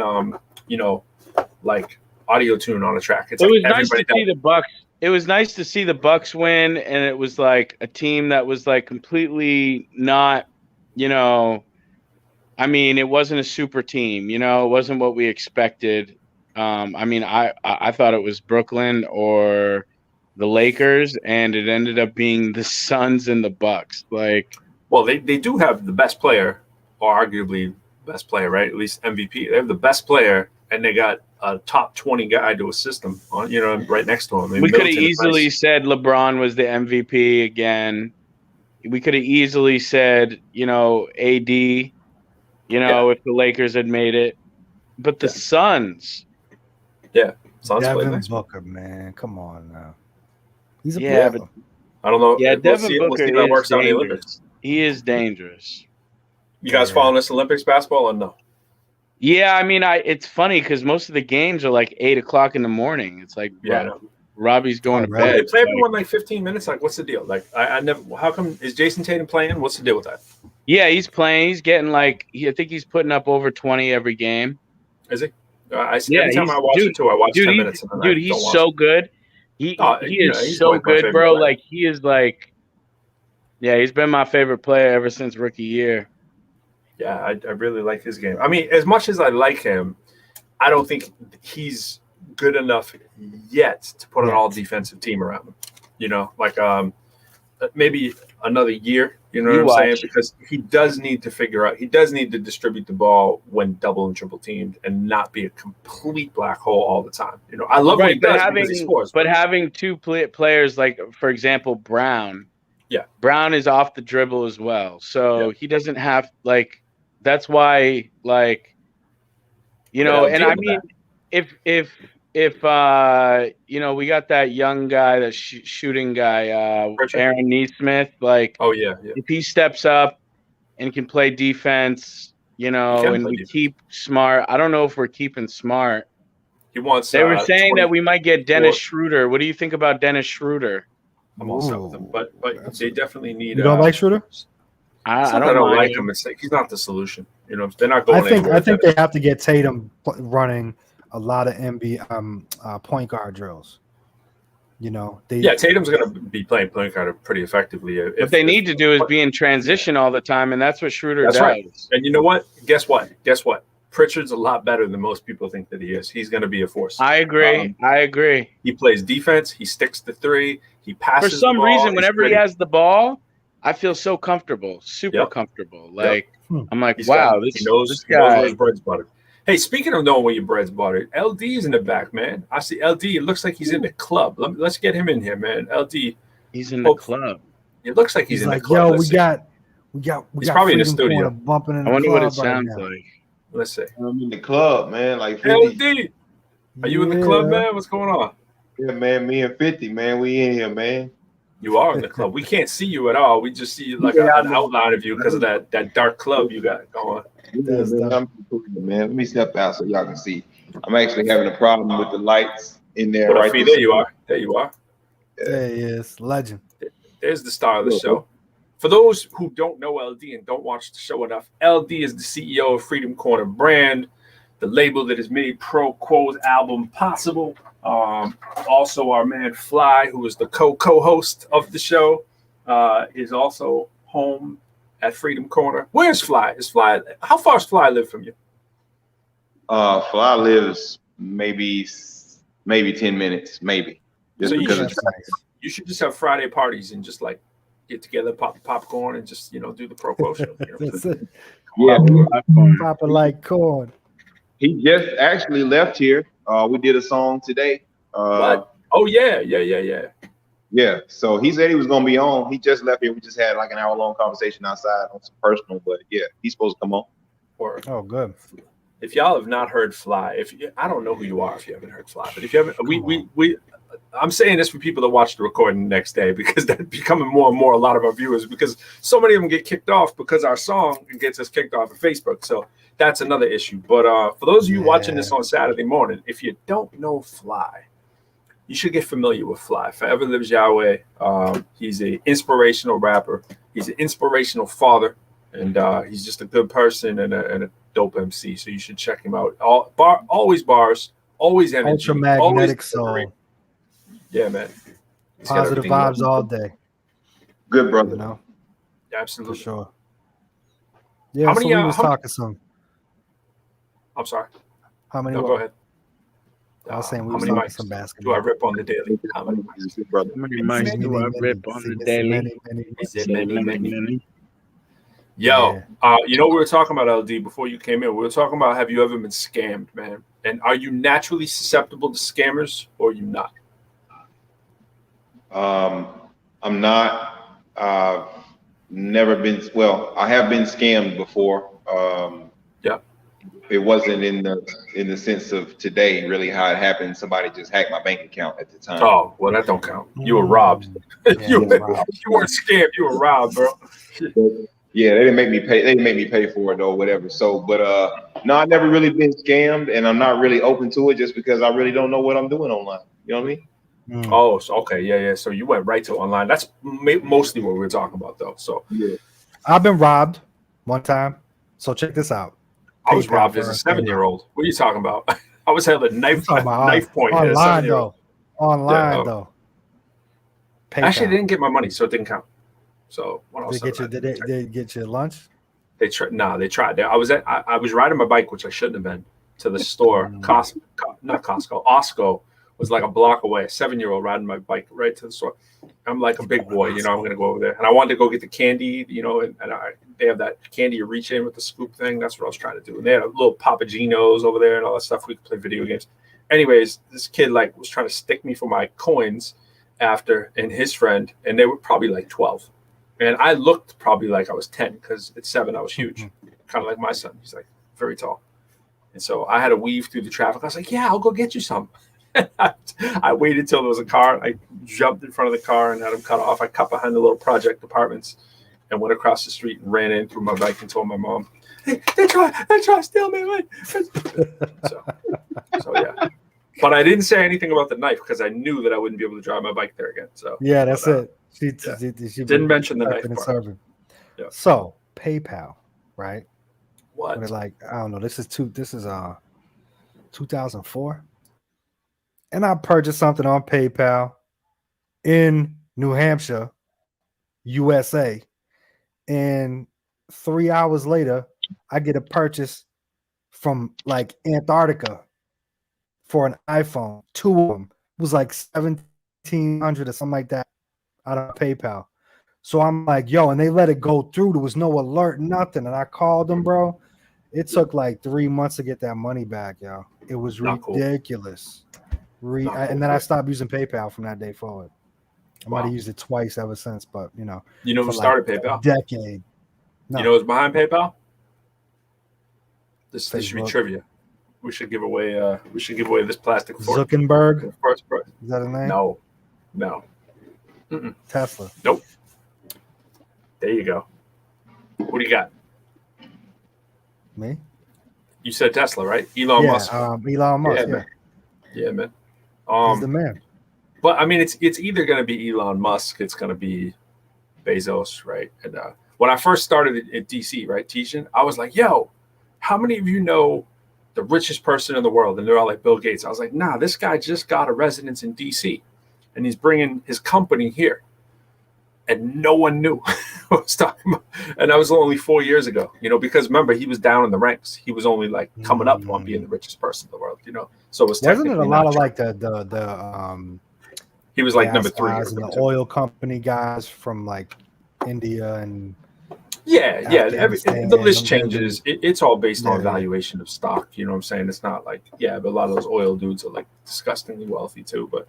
like audio tune on a track. It's It like was nice to everybody see the Bucks. It was nice to see the Bucks win, and it was like a team that was like completely not, I mean, it wasn't a super team. It wasn't what we expected. I mean, I thought it was Brooklyn or the Lakers, and it ended up being the Suns and the Bucks. Like, well, they do have the best player, or arguably best player, right? At least MVP. They have the best player, and they got a top 20 guy to assist them on, right next to him. I mean, we could have Middleton is easily nice. said LeBron was the MVP again. We could have easily said, AD, if the Lakers had made it. But the Suns. Yeah. Suns played Devin nice. Booker, man. Come on now. He's a Yeah, player. but I don't know. yeah, We'll Devin see Booker how it is works out in the Olympics. dangerous. He is dangerous. You guys Yeah. following this Olympics basketball or no? Yeah, I mean, it's funny because most of the games are like 8:00 in the morning. It's like Yeah, I know. Robbie's going to right. They bed. play everyone like 15 minutes. Like, what's the deal? Like, I never. How come is Jason Tatum playing? What's the deal with that? Yeah, he's playing. He's getting I think he's putting up over 20 every game. Is he? I see. Yeah, Every time I watch it too, I watch 10 minutes. And then I he's don't watch so it. good. He is he's so like my good, favorite bro. player. Like he is like, yeah, he's been my favorite player ever since rookie year. Yeah, I really like his game. I mean, as much as I like him, I don't think he's good enough yet to put an all-defensive team around him. Like maybe another year. You know what I'm saying? Because he does need to figure out. He does need to distribute the ball when double and triple teamed, and not be a complete black hole all the time. I love what he does because he scores. But having two players like, for example, Brown. Yeah, Brown is off the dribble as well, so he doesn't have That's why and I mean, if we got that young guy, that shooting guy, Aaron Nesmith, oh yeah, if he steps up and can play defense, and we keep Smart. I don't know if we're keeping Smart. He wants. They were saying that we might get Dennis Schroeder. What do you think about Dennis Schroeder? I'm all set with him, but they definitely need. You don't like Schroeder? I don't like him. It's like he's not the solution. They're not going. I think they have to get Tatum running a lot of point guard drills. Tatum's going to be playing point guard pretty effectively. What they need to do is be in transition all the time, and that's what Schroeder does. Right. And you know what? Guess what? Pritchard's a lot better than most people think that he is. He's going to be a force. I agree. He plays defense. He sticks to three. He passes. For some reason, whenever he has the ball, I feel so comfortable, super comfortable. I'm like, wow, this guy knows where his bread's buttered. Hey, speaking of knowing where your bread's buttered, LD is in the back, man. I see LD. It looks like he's in the club. Let's get him in here, man. LD. He's in the club. It looks like he's in the club. Yo, we got. He's probably in the studio. Bumping in I wonder what it sounds like. Let's see. I'm in the club, man. Like 50. LD. Are you in the club, man? What's going on? Yeah, man. Me and 50, man. We in here, man. You are in the club. We can't see you at all. We just see you like an outline of you because of that dark club you got going. Yeah, man. Let me step out so y'all can see. I'm actually having a problem with the lights in there. Right there you are. There you are. There he is. Legend. There's the star of the show. For those who don't know LD and don't watch the show enough, LD is the CEO of Freedom Corner Brand, the label that has made ProQuo's album possible. Also, our man Fly, who is the co-host of the show, is also home at Freedom Corner. Where's Fly? How far does Fly live from you? Fly lives maybe 10 minutes, maybe. Just so because you should just have Friday parties and just like get together, pop popcorn, and just do the ProQuo show. That's it. Yeah, Pop it like corn. he just actually left here. We did a song today. What? Oh yeah. Yeah. So he said he was gonna be on. He just left here. We just had like an hour-long conversation outside on some personal, but yeah, he's supposed to come on. Or Oh, good. if y'all have not heard Fly, I don't know who you are if you haven't heard Fly, but if you haven't, I'm saying this for people that watch the recording the next day because that's becoming more and more a lot of our viewers because so many of them get kicked off because our song gets us kicked off of Facebook. So that's another issue. But for those of you watching this on Saturday morning, if you don't know Fly, you should get familiar with Fly. Forever Lives Yahweh. He's an inspirational rapper. He's an inspirational father. And he's just a good person and a dope MC. So you should check him out. Always bars, always energy. Ultramagnetic soul. Yeah, man. Positive vibes all day. Good brother. You know? Absolutely. For sure. Yeah, how many, so we was talking some. I'm sorry. How many? No, go ahead. I was saying we was talking mics some basketball. Do I rip on the daily? How many mics? Brother. How many mics do I rip on the daily? Many. Yo, you know what we were talking about, LD, before you came in? We were talking about have you ever been scammed, man? And are you naturally susceptible to scammers or are you not? I'm not. Never been. Well, I have been scammed before. Yeah. It wasn't in the sense of today, really how it happened. Somebody just hacked my bank account at the time. Oh, well, that don't count. You were robbed. Yeah, you weren't scammed. You were robbed, bro. Yeah, they didn't make me pay. They didn't make me pay for it or whatever. So, but no, I've never really been scammed, and I'm not really open to it just because I really don't know what I'm doing online. You know what I mean? Oh, so, okay, yeah. So you went right to online. That's mostly what we were talking about, though. So yeah, I've been robbed one time. So check this out. I was robbed as a 7-year-old. What are you talking about? I was held a knife point online though. Online though. PayPal. Actually, they didn't get my money, so it didn't count. So what else? Did they get you lunch? They tried. They tried. I was riding my bike, which I shouldn't have been, to the store. Costco was like a block away. A 7-year-old riding my bike right to the store. I'm like a big boy, you know. I'm gonna go over there, and I wanted to go get the candy, you know. And they have that candy you reach in with the scoop thing. That's what I was trying to do. And they had a little Papagenos over there and all that stuff. We could play video games. Anyways, this kid like was trying to stick me for my coins after, and his friend, and they were probably like 12. And I looked probably like I was 10 because at 7 I was huge, kind of like my son. He's like very tall. And so I had to weave through the traffic. I was like, yeah, I'll go get you some. I waited till there was a car. I jumped in front of the car and had him cut off. I cut behind the little project apartments and went across the street and ran in through my bike and told my mom, hey, they try to steal me. So yeah. But I didn't say anything about the knife because I knew that I wouldn't be able to drive my bike there again. So yeah, that's it. She didn't mention the knife part. Yeah. So PayPal, right? What? Like I don't know. This is 2004, and I purchased something on PayPal in New Hampshire, USA, and 3 hours later, I get a purchase from like Antarctica for an iPhone. 2 of them. It was like $1,700 or something like that out of PayPal. So I'm like, yo, and they let it go through. There was no alert, nothing. And I called them, bro. It took like 3 months to get that money back, yo. It was ridiculous. And then I stopped using PayPal from that day forward. I might have used it twice ever since, but you know who started PayPal? A decade. No. You know who's behind PayPal? This should be trivia. We should give away this plastic fork. Zuckerberg. Is that his name? No. Tesla. Nope. There you go. What do you got? Me? You said Tesla, right? Elon Musk. Elon Musk. Yeah, man. He's the man. But I mean, it's either going to be Elon Musk, it's going to be Bezos, right? And when I first started at DC, right, teaching, I was like, yo, how many of you know the richest person in the world? And they're all like Bill Gates. I was like, nah, this guy just got a residence in DC and he's bringing his company here. And no one knew what I was talking about. And that was only 4 years ago, you know, because remember, he was down in the ranks. He was only like coming up on being the richest person in the world, you know. So it was wasn't it a lot of like the he was like number 3 and the oil company guys from like India and the list changes. It's all based on valuation of stock. You know what I'm saying? It's not like but a lot of those oil dudes are like disgustingly wealthy too. But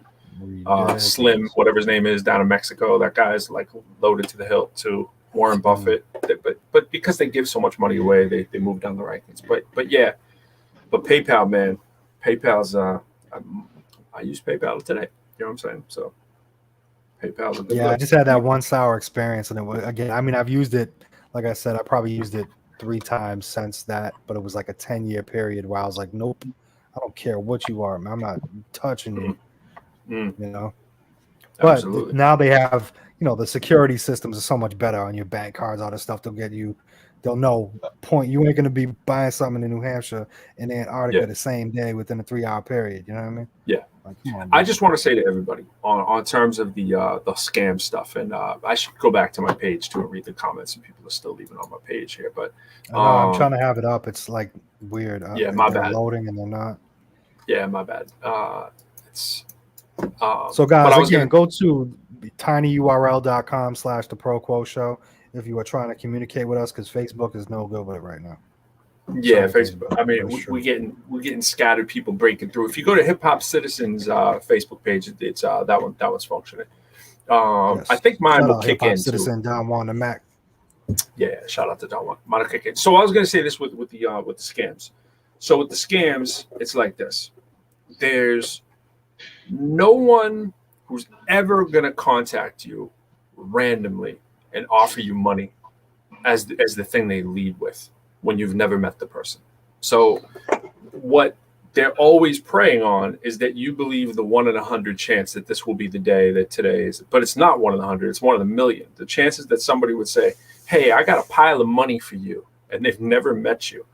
Slim, whatever his name is, down in Mexico. That guy's like loaded to the hilt too. Warren Buffett, but because they give so much money away, they move down the rankings. But PayPal, man, PayPal's. I use PayPal today. You know what I'm saying? So PayPal's a good I just had that one sour experience, and it was, again, I mean, I've used it. Like I said, I probably used it 3 times since that, but it was like a 10-year period where I was like, nope, I don't care what you are, man. I'm not touching you. You know. But Absolutely. now they have, the security systems are so much better on your bank cards, all this stuff. They'll know you ain't gonna be buying something in New Hampshire and Antarctica the same day within a 3-hour period. You know what I mean? Yeah. Like, come on, I just want to say to everybody on terms of the scam stuff, and I should go back to my page too and read the comments, and people are still leaving on my page here. But I'm trying to have it up. It's like weird. My bad. Loading and they're not. Yeah, my bad. So guys, again, go to tinyurl.com/the ProQuo Show if you are trying to communicate with us, because Facebook is no good with it right now. Yeah, Facebook. I mean, we're getting scattered people breaking through. If you go to Hip Hop Citizens Facebook page, it's that one's functioning. Yes. I think mine will kick in. Citizen Don Juan the Mac. Yeah, shout out to Don Juan. Mine will kick in. So I was going to say this with the scams. So with the scams, it's like this. There's no one who's ever going to contact you randomly and offer you money as the thing they lead with when you've never met the person. So what they're always preying on is that you believe the 1 in 100 chance that this will be the day that today is, but it's not 1 in 100, it's 1 in a million. The chances that somebody would say, hey, I got a pile of money for you, and they've never met you.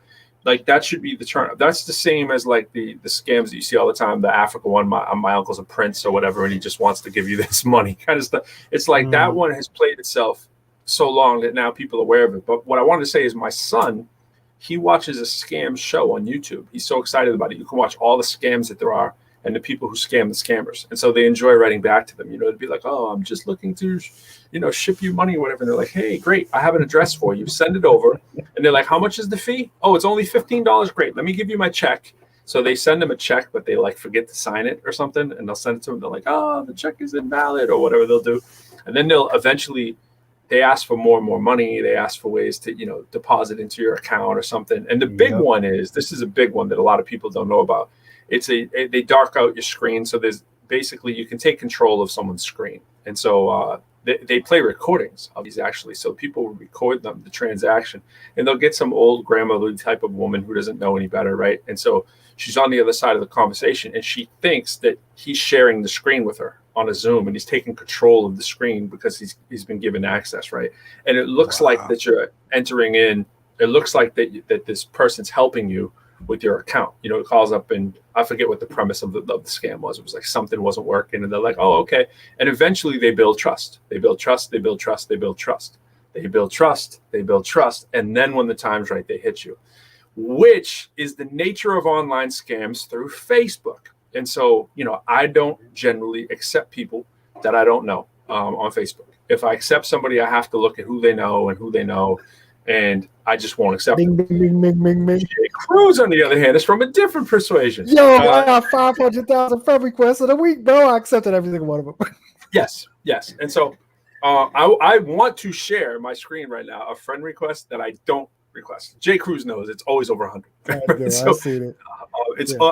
Like, that should be the turn. That's the same as like the scams that you see all the time. The Africa one, my uncle's a prince or whatever, and he just wants to give you this money kind of stuff. It's like that one has played itself so long that now people are aware of it. But what I wanted to say is my son, he watches a scam show on YouTube. He's so excited about it. You can watch all the scams that there are and the people who scam the scammers. And so they enjoy writing back to them. It'd be like, oh, I'm just looking to, ship you money or whatever. And they're like, hey, great, I have an address for you. Send it over. And they're like, how much is the fee? Oh, it's only $15. Great. Let me give you my check. So they send them a check, but they like forget to sign it or something. And they'll send it to them. They're like, oh, the check is invalid or whatever they'll do. And then they'll eventually, they ask for more and more money. They ask for ways to, deposit into your account or something. And the big one is, this is a big one that a lot of people don't know about. They dark out your screen. So there's basically, you can take control of someone's screen. And so they play recordings of these actually. So people will record them, the transaction, and they'll get some old grandmotherly type of woman who doesn't know any better. Right. And so she's on the other side of the conversation and she thinks that he's sharing the screen with her on a Zoom, and he's taking control of the screen because he's been given access, right? And it looks like that you're entering in. It looks like that this person's helping you with your account. It calls up, and I forget what the premise of the scam was. It was like something wasn't working, and they're like, oh, okay. And eventually they build trust. They build trust. They build trust. They build trust. They build trust. They build trust. And then when the time's right, they hit you, which is the nature of online scams through Facebook. And so, I don't generally accept people that I don't know on Facebook. If I accept somebody, I have to look at who they know and who they know, and I just won't accept them. Jay Cruz, on the other hand, is from a different persuasion. Yo, I got 500,000 friend requests in a week, bro. I accepted every single one of them. Yes. And so I want to share my screen right now, a friend request that I don't request. Jay Cruz knows it's always over 100. So, I've seen it.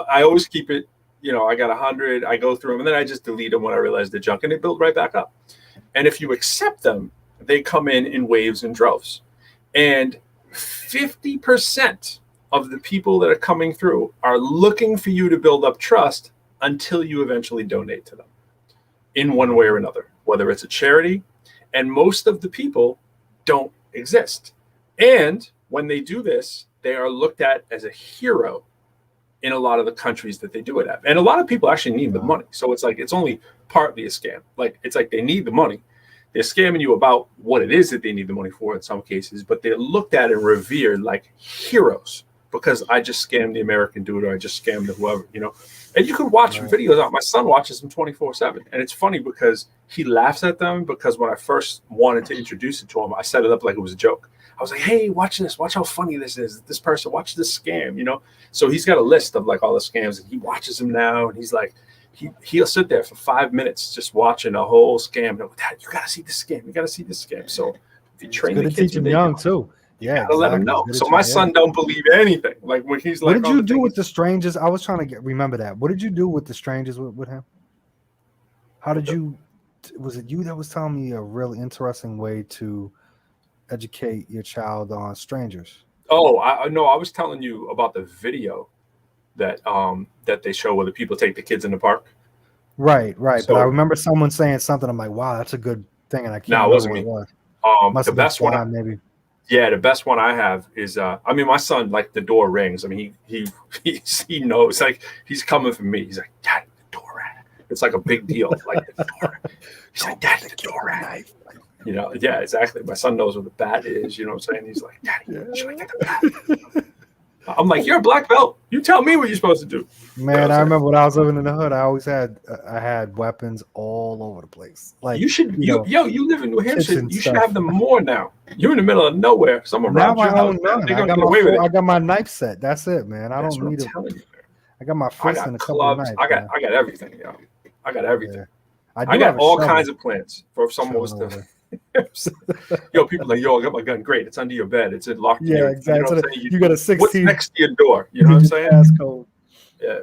I always keep it. I got 100, I go through them, and then I just delete them when I realize they're junk, and they build right back up. And if you accept them, they come in waves and droves. And 50% of the people that are coming through are looking for you to build up trust until you eventually donate to them in one way or another, whether it's a charity. And most of the people don't exist. And when they do this, they are looked at as a hero in a lot of the countries that they do it at. And a lot of people actually need the money. So it's like, it's only partly a scam. Like, it's like they need the money. They're scamming you about what it is that they need the money for in some cases, but they're looked at and revered like heroes because I just scammed the American dude, or I just scammed the whoever, And you can watch videos out. My son watches them 24/7. And it's funny because he laughs at them, because when I first wanted to introduce it to him, I set it up like it was a joke. I was like, hey, watch this. Watch how funny this is. This person, watch this scam, So he's got a list of like all the scams, and he watches them now. And he's like, he'll sit there for 5 minutes just watching a whole scam. Dad, you gotta see this scam. You gotta see this scam. So if you train the kids, teach them young too. Yeah, gotta let them know. So my son don't believe anything. Like when he's like, what did you do with the strangers? I was trying to remember that. What did you do with the strangers with him? How did you? Was it you that was telling me a really interesting way to educate your child on strangers? Oh, I know. I was telling you about the video that they show where the people take the kids in the park. Right. So, but I remember someone saying something. I'm like, wow, that's a good thing, and I can't. No, it wasn't me. Must the best one, maybe. Yeah, the best one I have is I mean, my son, like, the door rings. I mean, he knows, like, he's coming for me. He's like, Dad, the door rat. It's like a big deal. Like, the door. He's like, Dad, the door rat. You know, yeah, exactly. My son knows what the bat is. You know what I'm saying? He's like, Daddy, should I get the bat? I'm like, you're a black belt. You tell me what you're supposed to do. Man, I remember when I was living in the hood, I always had weapons all over the place. Like you live in New Hampshire. You should have them more now. You're in the middle of nowhere. Someone robbed your house. I got my knife set. That's it, man. I don't need it. I got my fist and a couple clubs. of knives. I got everything, yo. I got everything. Yeah. I got all kinds of plans for if someone was to. Yo, people like, yo, I got my gun. Great, it's under your bed. It's in locked. Yeah, exactly. You got a 16. What's next to your door? You know what I'm saying? Passcode. Yeah.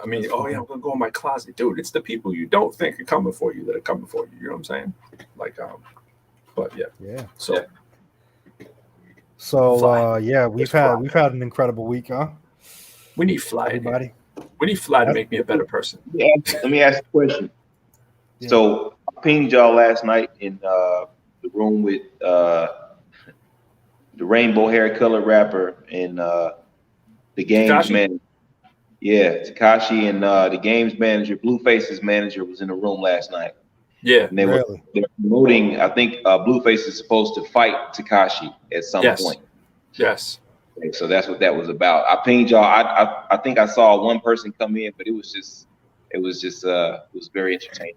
I mean, oh yeah, I'm gonna go in my closet, dude. It's the people you don't think are coming for you that are coming for you. You know what I'm saying? Like, but yeah. Yeah. So yeah, we've had an incredible week, huh? We need Fly, everybody. We need Fly to make me a better person. Yeah. Let me ask a question. Yeah. So I pinged y'all last night in the room with the rainbow hair color rapper and the games manager. Yeah, Tekashi and the games manager, Blueface's manager, was in the room last night. Yeah, and they were promoting. I think Blueface is supposed to fight Tekashi at some point. Yes. Okay, so that's what that was about. I pinged y'all. I think I saw one person come in, but it was very entertaining.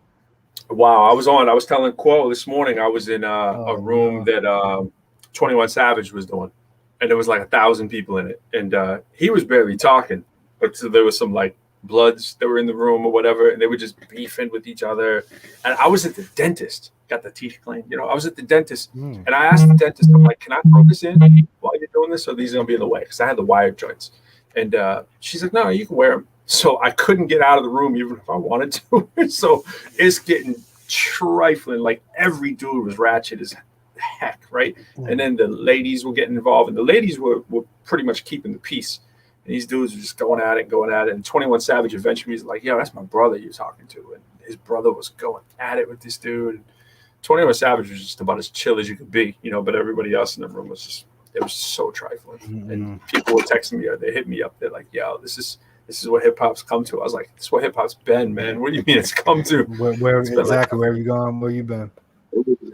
Wow, I was telling Quo this morning. I was in a room that 21 Savage was doing, and there was like 1,000 people in it, and he was barely talking, but so there was some like Bloods that were in the room or whatever, and they were just beefing with each other. And I was at the dentist, got the teeth cleaned. You know, I was at the dentist, and I asked the dentist, I'm like, can I throw this in while you're doing this, or are these gonna be in the way? Because I had the wired joints, and she's like, no, you can wear them. So I couldn't get out of the room even if I wanted to. So it's getting trifling. Like every dude was ratchet as heck, right? And then the ladies were getting involved, and the ladies were pretty much keeping the peace. And these dudes were just going at it. And 21 Savage eventually was like, yo, that's my brother you're talking to. And his brother was going at it with this dude. And 21 Savage was just about as chill as you could be, you know, but everybody else in the room was so trifling. And people were texting me, or they hit me up. They're like, yo, this is what hip hop's come to. I was like, this is what hip hop's been, man. What do you mean it's come to? Where exactly? Where have you gone? Where you been?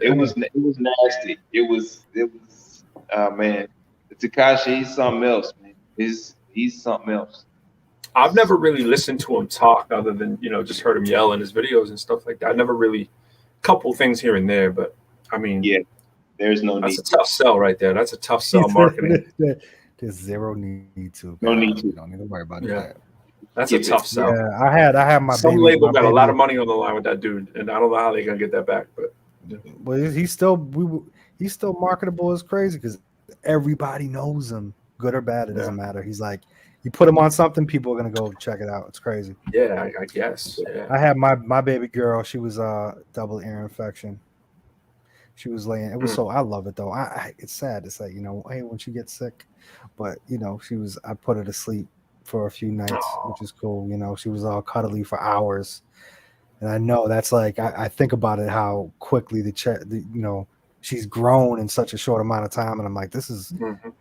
It was nasty. It was man. Tekashi, he's something else, man. He's something else. I've never really listened to him talk other than, you know, just heard him yell in his videos and stuff like that. I never really, couple things here and there, but I mean, yeah, there's no that's need. That's a tough sell right there. That's a tough sell marketing. There's zero need to. No need to. You don't need to worry about that. That's a tough sell. Yeah, I had my some label got a lot of money on the line with that dude, and I don't know how they're gonna get that back. But well, he's still marketable as crazy because everybody knows him, good or bad. It doesn't matter. He's like, you put him on something, people are gonna go check it out. It's crazy. Yeah, I guess. Yeah. I had my baby girl. She was double ear infection. She was laying. It was so. I love it though. It's sad to say, you know, hey, when she gets sick, but you know, I put her to sleep for a few nights, which is cool. You know, she was all cuddly for hours, and I know that's like I think about it how quickly you know, she's grown in such a short amount of time, and I'm like, this is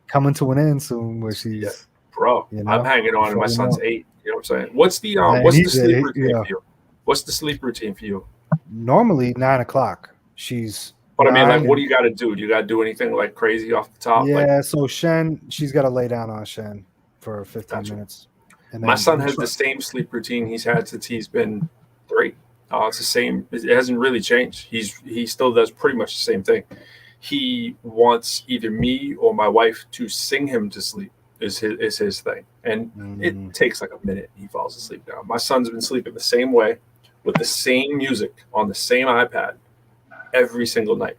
coming to an end soon. Where she's, bro, you know, I'm hanging on, and my son's 8. You know what I'm saying? What's the sleep routine for you? What's the sleep routine for you? Normally 9 o'clock. She's. But I mean, like, what do you got to do? Do you got to do anything like crazy off the top? Yeah, so she's got to lay down on Shen for 15 minutes. And my son has the same sleep routine he's had since he's been 3. It's the same. It hasn't really changed. He still does pretty much the same thing. He wants either me or my wife to sing him to sleep. is his thing, and it takes like a minute. He falls asleep now. My son's been sleeping the same way, with the same music on the same iPad every single night.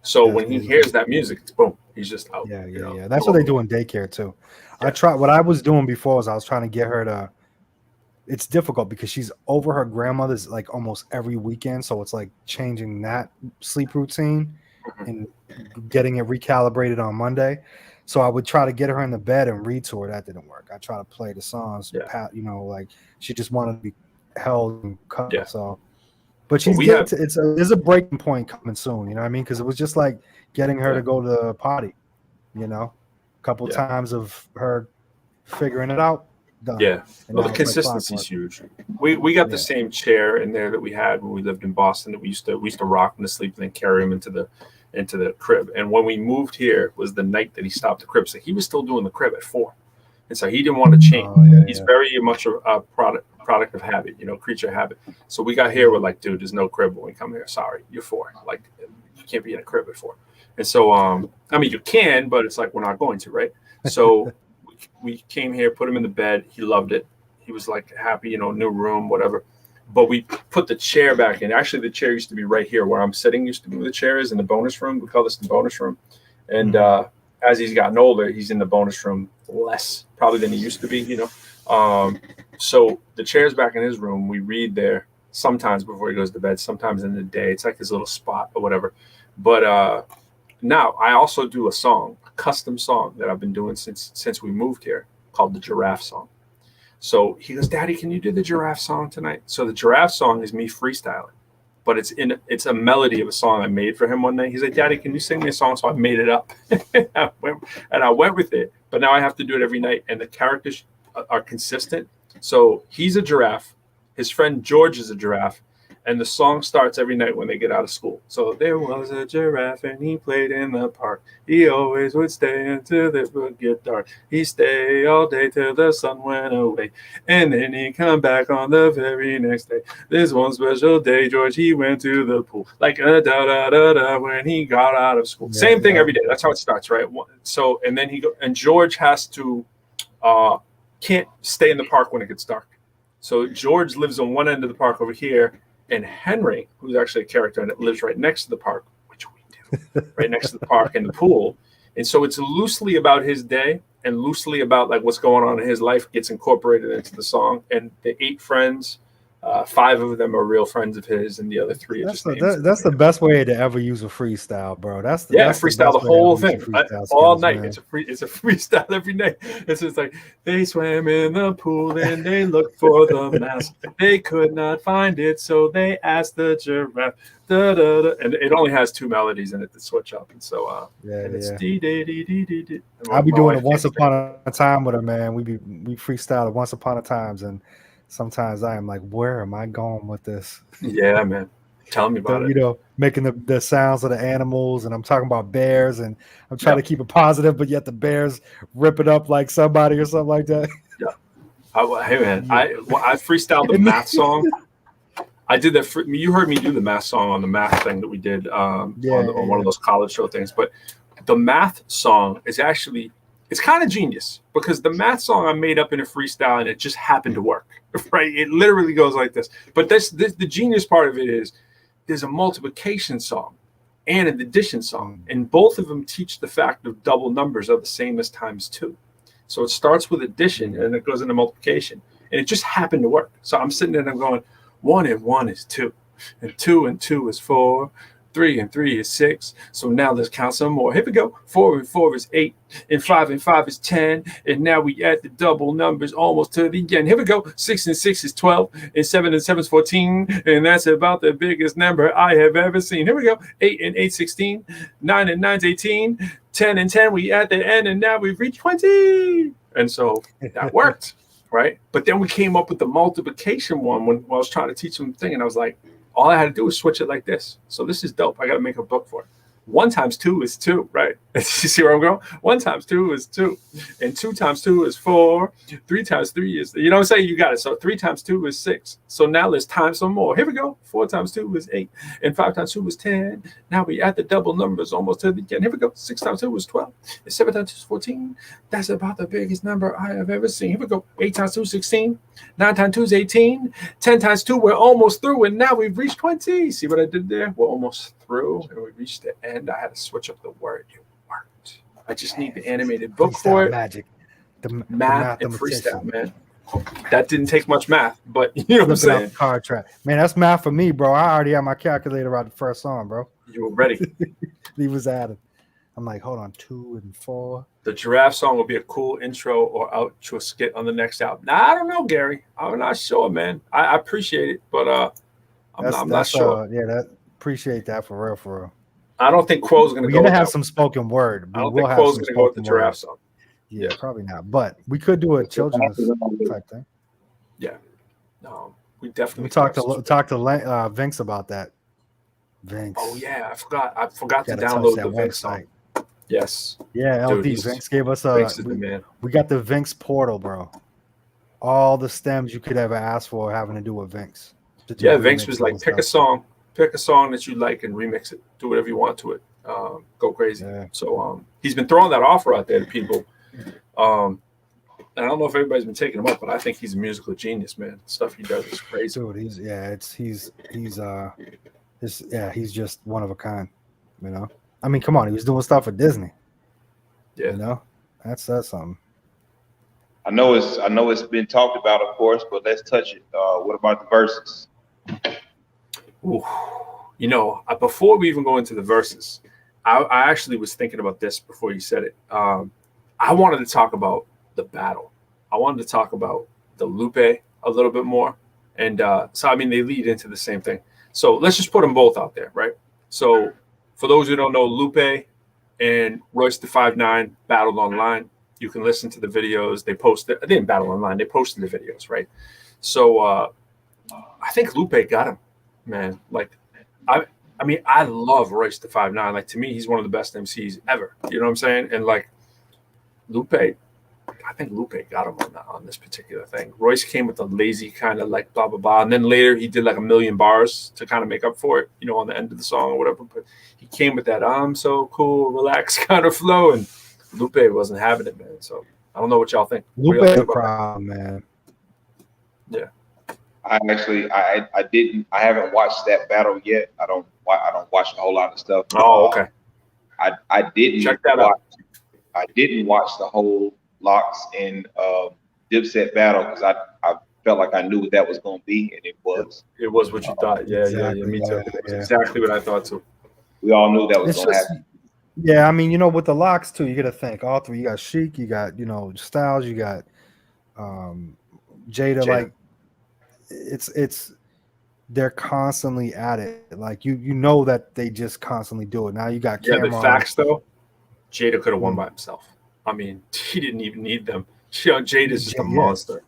So when he hears that music, it's boom, he's just out. Yeah. That's what they do in daycare too. What I was doing before was I was trying to get her to. It's difficult because she's over her grandmother's like almost every weekend, so it's like changing that sleep routine and getting it recalibrated on Monday. So I would try to get her in the bed and read to her. That didn't work. I try to play the songs, like she just wanted to be held and cut. Yeah. So, but she's there's a breaking point coming soon. You know what I mean? Because it was just like getting her to go to the potty. A couple times of her figuring it out. Done. Yeah. Well, the consistency is huge. We got the same chair in there that we had when we lived in Boston that we used to rock him to sleep and then carry him into the crib. And when we moved here was the night that he stopped the crib. So he was still doing the crib at 4. And so he didn't want to change. He's very much a product of habit, creature of habit. So we got here, we're like, dude, there's no crib when we come here. Sorry, you're 4. Like, you can't be in a crib at 4. And so, I mean, you can, but it's like, we're not going to, right? So we came here, put him in the bed. He loved it. He was like happy, new room, whatever. But we put the chair back in. Actually, the chair used to be right here where I'm sitting. Used to be where the chair is in the bonus room. We call this the bonus room. And as he's gotten older, he's in the bonus room less probably than he used to be, So the chair's back in his room. We read there sometimes before he goes to bed, sometimes in the day. It's like his little spot or whatever. But now I also do a custom song that I've been doing since we moved here called the Giraffe Song. So he goes, Daddy, can you do the Giraffe Song tonight? So the Giraffe Song is me freestyling, but it's a melody of a song I made for him one night. He's like, Daddy, can you sing me a song? So I made it up and I went with it, but now I have to do it every night. And the characters are consistent. So he's a giraffe. His friend George is a giraffe. And the song starts every night when they get out of school. So there was a giraffe and he played in the park. He always would stay until it would get dark. He'd stay all day till the sun went away. And then he'd come back on the very next day. This one special day, George, he went to the pool. Like da-da-da-da when he got out of school. Same thing every day. That's how it starts, right? So, and then and George has to, can't stay in the park when it gets dark. So George lives on one end of the park over here. And Henry, who's actually a character and it lives right next to the park, which we do, right next to the park and the pool. And so it's loosely about his day and loosely about like what's going on in his life gets incorporated into the song. And the 8 friends, 5 of them are real friends of his, and the other 3 are just names. That's the best way to ever use a freestyle, bro. That's freestyle the whole thing all night. Man. It's a freestyle every night. It's just like they swam in the pool and they looked for the mask. They could not find it, so they asked the giraffe. Da, da, da. And it only has 2 melodies in it that switch up, and so it's dee dee dee dee dee dee. I'll be doing it once upon a time with her, man. We freestyle it once upon a times, and sometimes I am like, where am I going with this? Yeah, man. Tell me about it. Making the sounds of the animals, and I'm talking about bears, and I'm trying to keep it positive, but yet the bears rip it up like somebody or something like that. Yeah. Hey, man, I freestyled the math song. I did that. You heard me do the math song on the math thing that we did on one of those college show things. But the math song is actually, it's kind of genius because the math song I made up in a freestyle and it just happened to work, right? It literally goes like this. But the genius part of it is there's a multiplication song and an addition song, and both of them teach the fact of double numbers are the same as times 2. So it starts with addition and it goes into multiplication, and it just happened to work. So I'm sitting there and I'm going, 1 and 1 is 2, and 2 and 2 is 4. 3 and 3 is 6. So now let's count some more. Here we go. 4 and 4 is 8. And 5 and 5 is 10. And now we add the double numbers almost to the end. Here we go. 6 and 6 is 12. And 7 and 7 is 14. And that's about the biggest number I have ever seen. Here we go. 8 and 8 is 16. 9 and 9 is 18. 10 and 10 we add the end. And now we've reached 20. And so that worked, right? But then we came up with the multiplication one when I was trying to teach them the thing. And I was like, all I had to do was switch it like this. So this is dope. I got to make a book for it. 1 times 2 is 2, right? You see where I'm going? 1 times 2 is 2, and 2 times 2 is 4. 3 times 3 is, you know what I'm saying? You got it. So 3 times 2 is 6. So now let's time some more. Here we go. 4 times 2 is 8, and 5 times 2 is 10. Now we add the double numbers almost to the end. Here we go. 6 times 2 is 12, and 7 times 2 is 14. That's about the biggest number I have ever seen. Here we go. 8 times 2 is 16. 9 times 2 is 18. 10 times 2, we're almost through, and now we've reached 20. See what I did there? We're almost through, and we reached the end. I had to switch up the word. I just need the animated book for it. Magic. The math and freestyle, man. That didn't take much math, but you know what I'm saying? Card track. Man, that's math for me, bro. I already had my calculator out the first song, bro. You were ready. He was added. I'm like, hold on, 2 and 4. The giraffe song will be a cool intro or outro skit on the next album. Now, I don't know, Gary. I'm not sure, man. I appreciate it, but I'm not sure. Appreciate that for real, for real. I don't think Quo's going to go. We're going to have some spoken word. I don't think Quo's going to go with the giraffe song. Yeah, probably not. But we could do a children's type thing. Yeah. No, we definitely. We talked to Vince about that. Vince. Oh yeah, I forgot to download the Vince song. Yes. Yeah, LD. Dude, Vince gave us we got the Vince portal, bro. All the stems you could ever ask for having to do with Vince. Yeah, Vince was like, pick a song that you like and remix it. Do whatever you want to it. Go crazy. Yeah. So he's been throwing that offer out there to people. And I don't know if everybody's been taking him up, but I think he's a musical genius, man. The stuff he does is crazy. Dude, he's just one of a kind, you know. I mean, come on, he was doing stuff for Disney. Yeah, you know, that's something. I know it's been talked about, of course, but let's touch it. What about the verses? Ooh, you know, before we even go into the verses, I actually was thinking about this before you said it. I wanted to talk about the battle. I wanted to talk about the Lupe a little bit more. And so, I mean, they lead into the same thing. So let's just put them both out there, right? So for those who don't know, Lupe and Royce the 5'9" battled online. You can listen to the videos. They posted. They didn't battle online. They posted the videos, right? So I think Lupe got him, man. Like, I mean, I love Royce the 5'9". Like, to me, he's one of the best MCs ever. You know what I'm saying? And like Lupe, I think Lupe got him on this particular thing. Royce came with a lazy kind of like blah, blah, blah. And then later he did like 1,000,000 bars to kind of make up for it, you know, on the end of the song or whatever. But he came with that I'm so cool, relaxed kind of flow. And Lupe wasn't having it, man. So I don't know what y'all think. Lupe is a problem, man. Yeah. I haven't watched that battle yet. I don't watch a whole lot of stuff. Oh, okay. I didn't check that out. I didn't watch the whole Locks and Dipset battle because I felt like I knew what that was going to be, and it was. It was what you thought. Yeah, exactly, yeah, me too. It was exactly what I thought too. We all knew that was going to happen. Yeah, I mean, you know, with the Locks too, you got to think all three. You got Sheik, you got Styles, you got Jada. Like, it's they're constantly at it. Like you know that they just constantly do it. Now you got Cameron. The facts though, Jada could have won by himself. I mean, he didn't even need them. Jada's just a monster.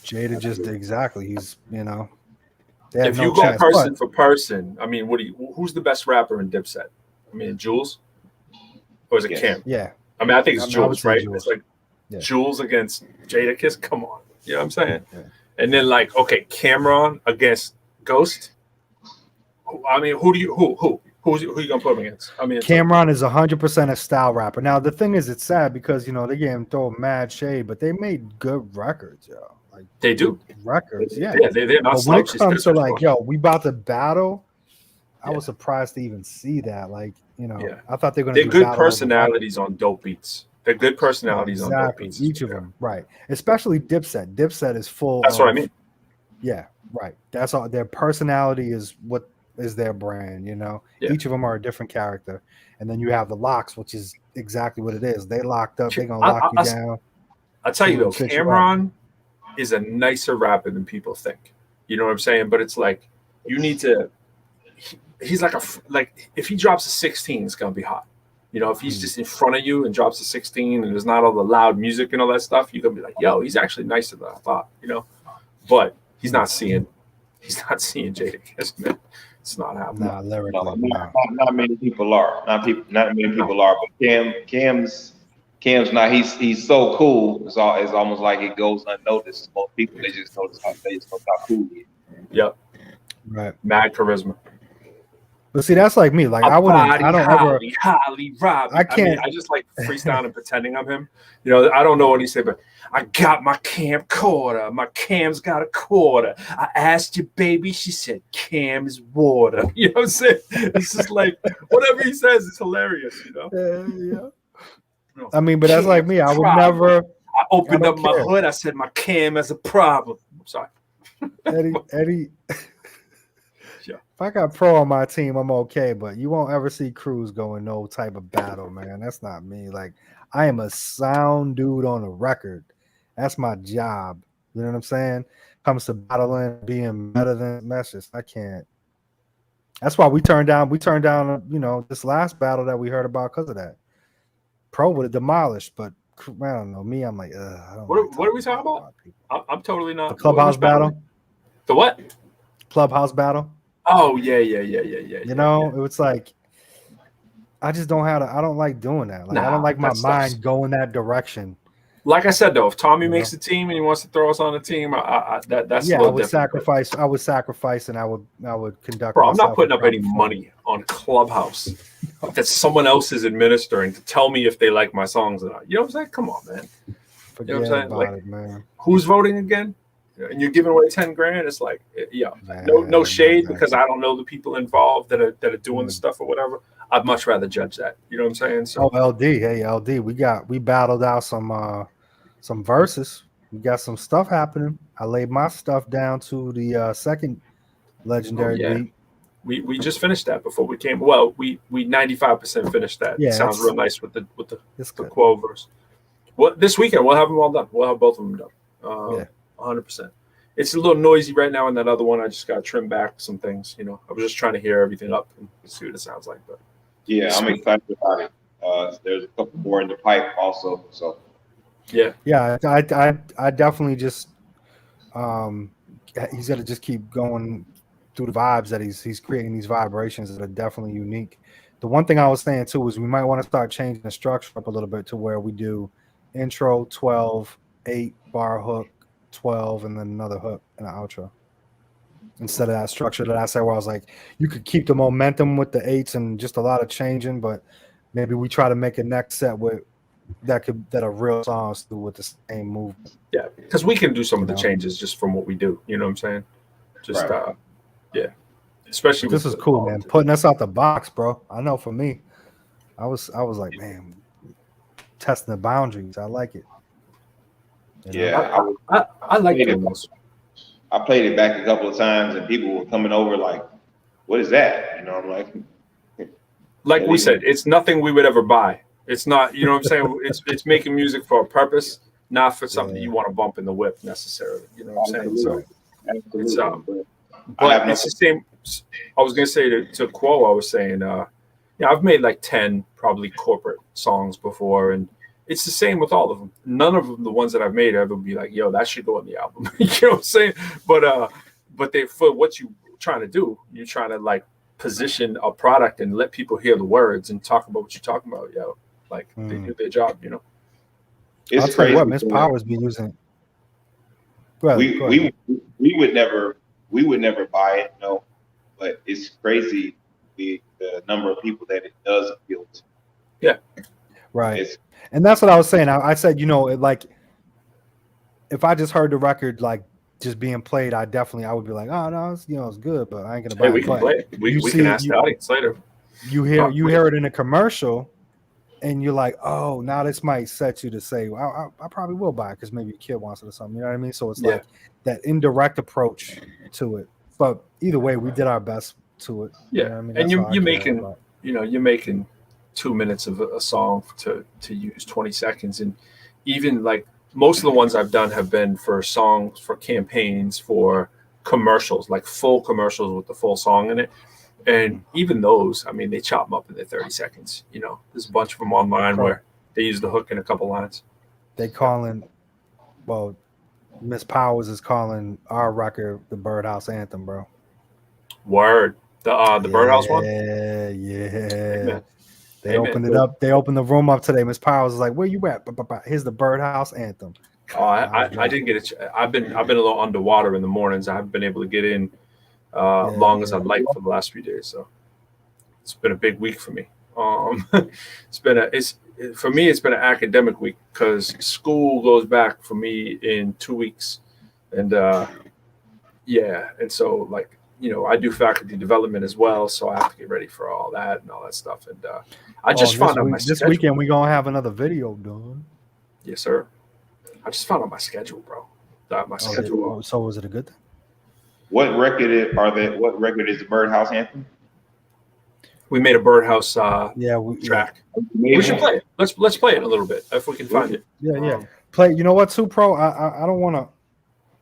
Jada just exactly. He's if you go person for person, I mean, who's the best rapper in Dipset? I mean, Jules, or is it Cam? Yeah. I mean, I think it's Jules, right? Jules. It's like Jules against Jada Kiss. Come on, you know what I'm saying? Yeah. And then like, okay, Cameron against Ghost. I mean, who you gonna put him against? I mean, Cameron is 100% a style rapper. Now the thing is, it's sad because they gave him throw mad shade, but they made good records, yo. Like they do records, yeah. They're not. But when it comes to like, we about to battle, I was surprised to even see that. Like, I thought they were gonna. They're good personalities on dope beats. They're good personalities on dope beats. Each of them, right? Especially Dipset. Dipset is full. That's what I mean. Yeah, right. That's all. Their personality is what is their brand, Each of them are a different character. And then you have the Locks, which is exactly what it is. They locked up, they're gonna lock you down. I'll tell you though, Cameron is a nicer rapper than people think. You know what I'm saying? But it's like you need to he's like if he drops a 16, it's gonna be hot. If he's just in front of you and drops a 16 and there's not all the loud music and all that stuff, you're gonna be like, yo, he's actually nicer than I thought, But he's not seeing Jada Kiss, man. It's not happening. Nah, lyrically, No, nah. not many people are. Not many people are. But Cam's not. He's so cool. It's almost like it goes unnoticed. Most people they just notice how cool he is. Yep. Right. Mad charisma. But see, that's like me. Like I don't ever. Holly, Robbie. I can't. I just like freestyling and pretending I'm him. You know, I don't know what he said, but I got my camcorder. My Cam's got a quarter. I asked your baby, she said Cam is water. You know what I'm saying? It's just like whatever he says is hilarious. You know. Yeah. I mean, but that's like me. I would never. I opened up my hood. I said my Cam has a problem. I'm sorry. Eddie. Yeah. If I got Pro on my team, I'm okay. But you won't ever see Cruz go in no type of battle, man. That's not me. Like I am a sound dude on a record. That's my job. You know what I'm saying? Comes to battling, being better than messages. I can't. That's why we turned down. You know, this last battle that we heard about because of that. Pro would have demolished, but I don't know. Me, I'm like, I don't. What are we talking about? I'm totally not. The Clubhouse battle. The what? Clubhouse battle. Oh yeah. You know, it was like I just don't have to. I don't like doing that. Like I don't like my mind going that direction. Like I said though, if Tommy makes a team and he wants to throw us on a team, that's yeah. I would sacrifice. I would sacrifice, and I would conduct. Bro, I'm not putting up any money on Clubhouse that someone else is administering to tell me if they like my songs or not. You know what I'm saying? Come on, man. Forget you know what I'm saying? about Like, it, man. Who's voting again? And you're giving away 10 grand. It's like, yeah, no shade because I don't know the people involved that are doing the stuff or whatever. I'd much rather judge that. You know what I'm saying? So, LD, hey LD, we battled out some verses. We got some stuff happening. I laid my stuff down to the second legendary beat. We just finished that before we came. Well, we 95% finished that. Yeah, it sounds real nice with the Quo verse. Well, this weekend we'll have them all done. We'll have both of them done. 100%. It's a little noisy right now in that other one. I just got to trim back some things. You know, I was just trying to hear everything up and see what it sounds like. But yeah, I'm excited about it. There's a couple more in the pipe also. So yeah, I definitely just he's got to just keep going through the vibes that he's creating, these vibrations that are definitely unique. The one thing I was saying too is we might want to start changing the structure up a little bit to where we do intro 12, 8-bar hook, 12, and then another hook and an outro. Instead of that structure that I said where I was like, you could keep the momentum with the 8s and just a lot of changing, but maybe we try to make a next set with that are real songs through with the same movement. Yeah, because we can do some of the changes just from what we do. You know what I'm saying? Just yeah. Especially this is cool, man. Putting us out the box, bro. I know for me, I was like, man, testing the boundaries. I like it. Yeah, I like it. I played it back a couple of times, and people were coming over like, "What is that?" You know, I'm like we said, it's nothing we would ever buy. It's not, you know what I'm saying? It's making music for a purpose, not for something you want to bump in the whip necessarily. You know what I'm saying? So it's but it's the same. I was gonna say to Quo, I was saying, I've made like 10 probably corporate songs before, and it's the same with all of them. None of them, the ones that I've made, ever be like, yo, that should go on the album. You know what I'm saying? But they, for what you're trying to do, you're trying to like position a product and let people hear the words and talk about what you're talking about, yo. Like they do their job, you know. It's I'll tell you what, Miss Powers be using. We would never buy it, no. But it's crazy the number of people that it does appeal to. Yeah. Right. And that's what I was saying. I said, you know, like if I just heard the record like just being played, I would be like, oh no, it's good, but I ain't gonna buy it. We can play it. We can ask the audience later. You hear it in a commercial, and you're like, oh, now this might set you to say, well, I probably will buy it because maybe a kid wants it or something. You know what I mean? So it's like that indirect approach to it. But either way, we did our best to it. Yeah, you know what I mean? And you're making 2 minutes of a song to use 20 seconds, and even like most of the ones I've done have been for songs, for campaigns, for commercials, like full commercials with the full song in it. And even those, I mean, they chop them up in their 30 seconds. You know, there's a bunch of them online where they use the hook in a couple lines. They calling, well, Miss Powers is calling our record the Birdhouse Anthem, bro. Word. The birdhouse one. Yeah. Amen. They Amen. opened it up. They opened the room up today. Miss Powers was like, "Where you at?" Here's the birdhouse anthem. Oh, I didn't get it. I've been a little underwater in the mornings. I haven't been able to get in long as I'd like for the last few days. So it's been a big week for me. For me it's been an academic week because school goes back for me in 2 weeks, and and so like I do faculty development as well, so I have to get ready for all that and all that stuff. And I just found out this weekend we're gonna have another video done. Yes, sir. I just found out my schedule, bro. Schedule. So was it a good thing? What record is the Birdhouse Anthem? We made a birdhouse track. We should play it. Let's play it a little bit if we can find it. Yeah. Play. You know what, too, Pro? I don't want to.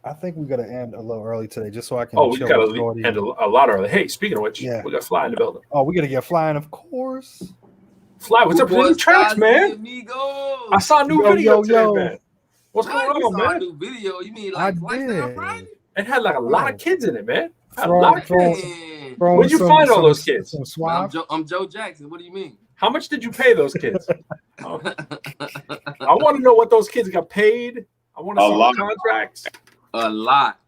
I think we got to end a little early today, just so I can. We got to end a lot early. Hey, speaking of which, we got Fly in the building. Oh, we got to get flying, of course. Fly, what's up with the tracks, man? I saw a new video today, man. What's going on, man? A new video? You mean like Lifestyle Friday? It had like a lot of kids in it, man. Where'd you find all those kids? I'm Joe Jackson. What do you mean? How much did you pay those kids? I want to know what those kids got paid. I want to see the contracts. A lot.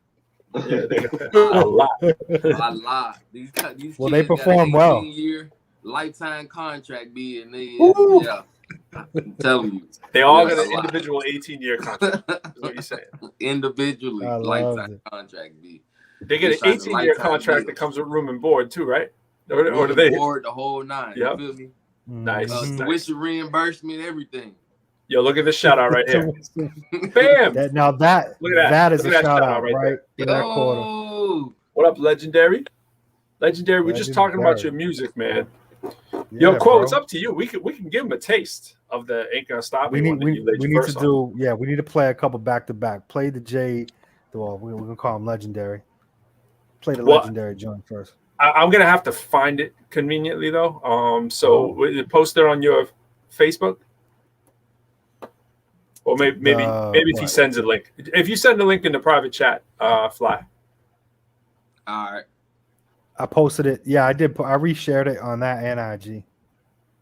Yeah, a lot. A lot. These well, they perform well. Year lifetime contract being yeah. I'm telling you. They all got an individual 18-year contract. Is what you're saying. Individually, lifetime contract be. They get an 18-year contract that comes with room and board too, right? Or do they board the whole nine? Yep. You feel me? Nice. Tuition reimbursement, everything. Yo, look at this shout out right here. Bam! That is a shout out right in that quarter. What up, Legendary? Legendary, we're just talking about your music, man. Yo, Quo, it's up to you. We can give them a taste of the Ain't Gonna Stop Me. We need to play a couple back to back. Play the J. Well, we're gonna call him Legendary. Play the Legendary joint first. I'm gonna have to find it conveniently though. So post it on your Facebook. Or maybe if he sends a link. If you send a link in the private chat, Fly. All right. I posted it. Yeah, I did. I reshared it on that and IG.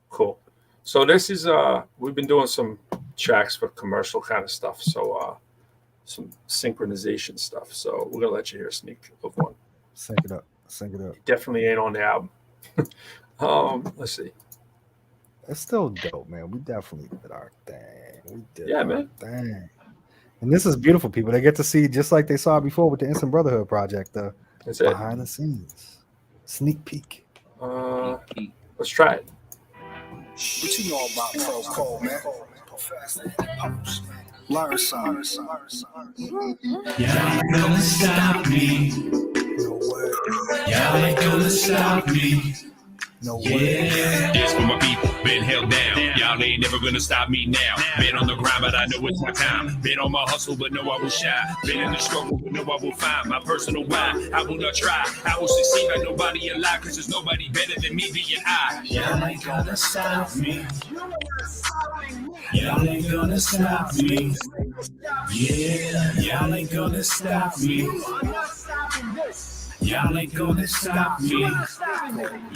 Cool. So this is we've been doing some tracks for commercial kind of stuff. So some synchronization stuff. So we're gonna let you hear a sneak of one. Sync it up. Definitely ain't on the album. Let's see. It's still dope, man. We definitely did our thing. Man. Thing. And this is beautiful, people. They get to see just like they saw before with the Instant Brotherhood project, behind the scenes. Sneak peek. Let's try it. What you know about ProQuo, man? Learn something. Y'all ain't gonna stop me. Y'all ain't gonna stop me. No way. Yeah. This for my people, been held down. Y'all ain't never gonna stop me now. Been on the grind, but I know it's my time. Been on my hustle, but know I will shine. Been in the struggle, but know I will find my personal why. I will not try. I will succeed like nobody alive, cause there's nobody better than me being I. Y'all ain't gonna stop me. Y'all ain't gonna stop me. Yeah, y'all ain't gonna stop me. Y'all ain't gonna stop me.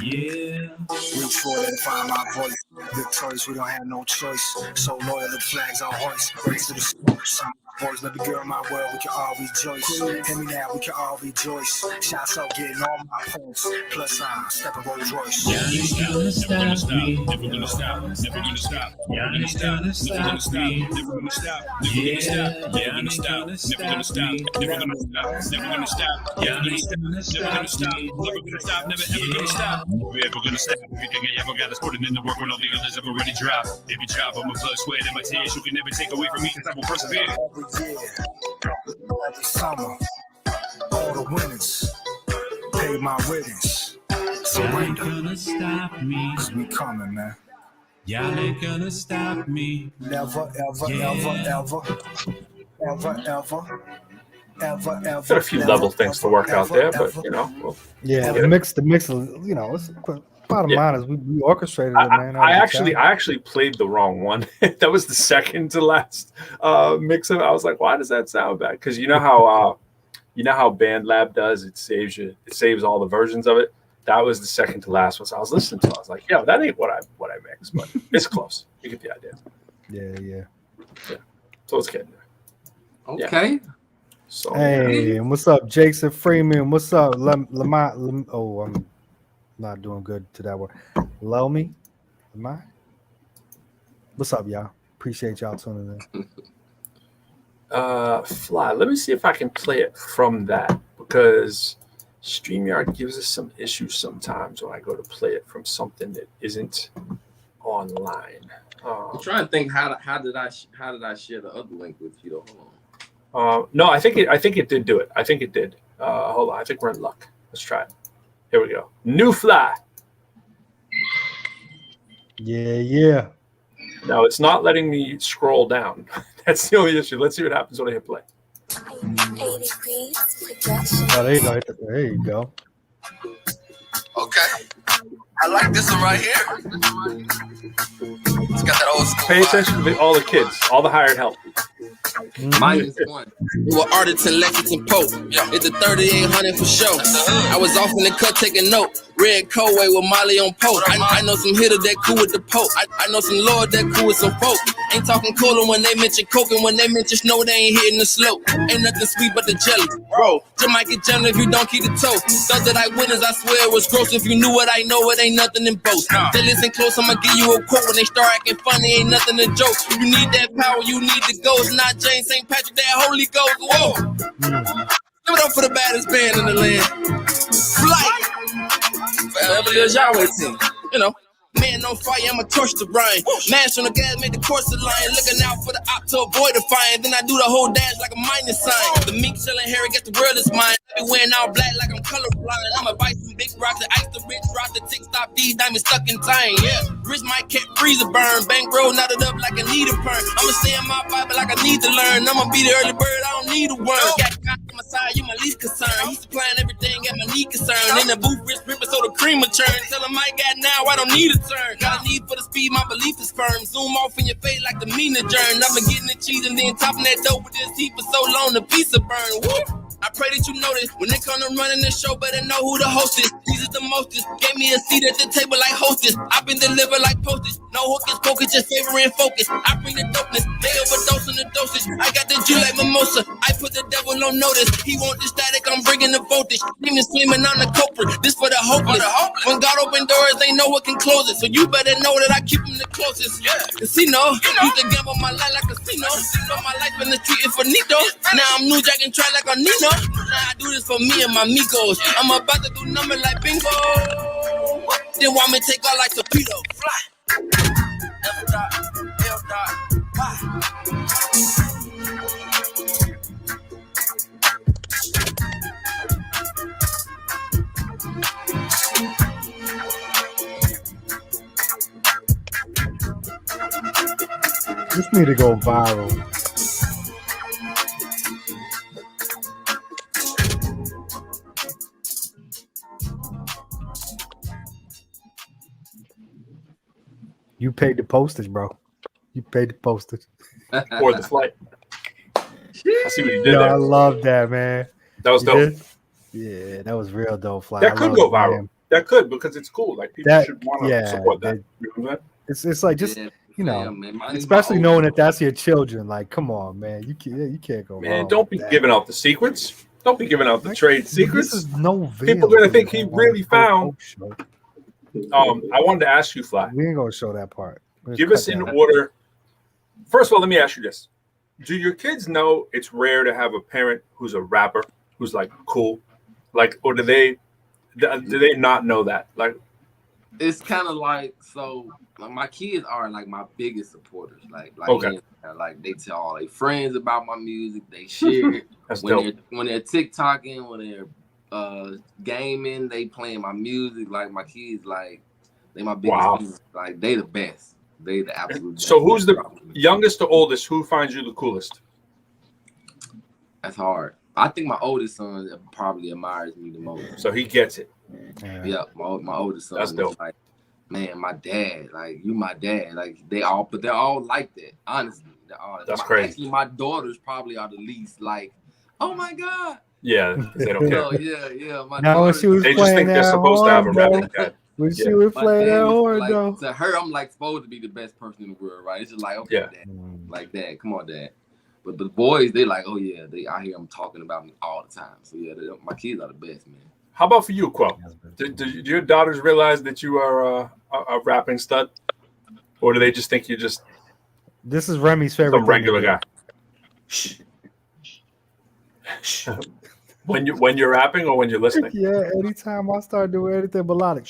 Yeah. Reach for it and find my voice. Victorious, we don't have no choice. So loyal, the flags on hoist. Race to the sun. Boys, let the girl in my world, we can all rejoice. Hear me now, we can all rejoice. Shots out, getting all my points. Plus, I'm stepping Rolls Royce. Y'all ain't gonna stop me. Never gonna stop. Never gonna stop. Y'all ain't gonna stop me. Never gonna stop. Never gonna stop. Never gonna stop. Never gonna stop. Never gonna stop. Y'all ain't gonna stop. Never gonna stop. Never gonna stop. Never ever gonna stop. Never ever gonna stop. Everything I ever got is putting in the work when all the others have already dropped. Every drop of my blood, sweat, and my tears, you can never take away from me because I will persevere. Every year, every summer, all the winners pay my riddance. Surrender. Y'all ain't gonna stop me. Cause we coming, man. Y'all ain't gonna stop me. Never, ever, ever. Got a few level things to work out there, but the mix, it's bottom line is we orchestrated it, man. I actually played the wrong one. That was the second to last mix of it. I was like, why does that sound bad? Because you know how BandLab does, it saves all the versions of it. That was the second to last one. So I was listening to it. I was like, yo, that ain't what I mix, but it's close. You get the idea. Yeah. So it's getting there. Okay. Yeah. So Hey, and what's up, Jason Freeman? What's up, Lamont? Oh, I'm not doing good to that word. Lomi, Lamont. What's up, y'all? Appreciate y'all tuning in. Fly. Let me see if I can play it from that, because StreamYard gives us some issues sometimes when I go to play it from something that isn't online. I'm trying to think how did I share the other link with you? Hold on. No, I think it did do it. I think it did. Hold on. I think we're in luck. Let's try it. Here we go. New Fly. Yeah. No, it's not letting me scroll down. That's the only issue. Let's see what happens when I hit play. Oh, there you go. There you go. Okay. I like this one right here. It's got that old school Pay vibe. attention to all the kids, all the hired help. -1. We were Arlington, Lexington, Pope. It's the 3800 for sure. I was off in the cut taking note. Red Coldway with Molly on post. I know some hitters that cool with the poke. I know some lord that cool with some folk. Ain't talking cola when they mention coke, and when they mention snow, they ain't hitting the slope. Ain't nothing sweet but the jelly. Bro, you might get jelly if you don't keep the toe. Thought that I witnessed, I swear it was gross. If you knew what I know, it ain't nothing in both. They listen close, I'ma give you a quote. When they start acting funny, ain't nothing to joke. You need that power, you need the ghost. Not James St. Patrick, that Holy Ghost. Whoa. Give it up for the baddest band in the land. Flight. Forever lives Yahweh team. You know. Man on fire, I'ma torch the Ryan. Mash on the gas, make the course a line. Looking out for the op to avoid the fire. Then I do the whole dash like a minus sign. The mink selling Harry, guess the world is mine. I be wearing all black like I'm colorblind. I'ma bite some big rocks, the ice the rich rock, the tick stop, these diamonds stuck in time. Yeah, wrist might catch freezer burn. Bankroll knotted up like I need a perm. I'ma stay in my Bible like I need to learn. I'ma be the early bird, I don't need a worm. Got God on my side, you my least concern. He's supplying everything, got my knee concerned. In the booth, wrist ripping so the cream will churn. Tell him I got now, I don't need a turn. Got a need for the speed, my belief is firm. Zoom off in your face like the mean adjourn. I've been getting the cheese and then topping that dope with this heat for so long, the pizza burn. Woo! I pray that you notice when they come to running this show, better know who the host is. These are the mostest. Gave me a seat at the table like hostess. I've been delivered like postage. No hocus pocus, just favoring focus. I bring the dopeness, they overdose on the dosage. I got the Jew like mimosa. I put the devil on notice. He want the static, I'm bringing the voltage. Demons screaming on the culprit. This for the hopeless. When God open doors, they know what can close it. So you better know that I keep them the closest. Casino, used to gamble my life like a casino. Put my life in the street is finito. Now I'm New Jack and try like a Nino. Now I do this for me and my amigos. I'm about to do numbers like bingo. Then want me to take off like torpedo. Fly. F dot, L dot, Y. This need to go viral. You paid the postage, bro. You paid the postage. Or the flight. I see what you did Yo, there. I love that, man. That was You dope. did? Yeah, that was real dope. Fly. That I could love go it, viral. man. That could, because it's cool. Like people That- should want to yeah, support that. that- You know what I'm saying? It's like just Yeah, you know, yeah, man. Mine is especially my knowing old- that that's your children. Like, come on, man, you can't go wrong. Man, don't be with that. giving out the secrets. Don't be giving out the trade This secrets. is no People gonna think he really found. Show. I wanted to ask you, Fly. We ain't gonna show that part. We'll Give cut us in that out. order. First of all, let me ask you this: do your kids know it's rare to have a parent who's a rapper, who's like cool, like, or do they not know that? Like, It's kind of like, so like, my kids are like my biggest supporters. Like Okay. you know, like they tell all their friends about my music. They share it. that's when dope. they're TikToking, when they're gaming, they playing my music. Like my kids, like they my biggest Wow. fans. Like they the best. They the absolute best. So who's the youngest to oldest? Who finds you the coolest? That's hard. I think my oldest son probably admires me the most. So he gets it. Yeah, my oldest son That's is dope. like, man, my dad, like you my dad. Like they're all like that, honestly. That's crazy. Actually, my daughters probably are the least like, oh my God, Yeah, because they don't care. Oh yeah. My Now when daughter, she was They just playing think they're that supposed to have a horn, rap though, like that. when Yeah. she was my playing that thing is horn, like though. to her, I'm like supposed to be the best person in the world, right? It's just like, okay, Yeah. Dad, like Dad, come on, Dad. But the boys, they like, oh yeah, I hear them talking about me all the time. So yeah, my kids are the best, man. How about for you, Quo? Do your daughters realize that you are a rapping stud, or do they just think you're just This is Remy's favorite some thing to regular do. guy? When you're rapping or when you're listening? Yeah, anytime I start doing anything melodic,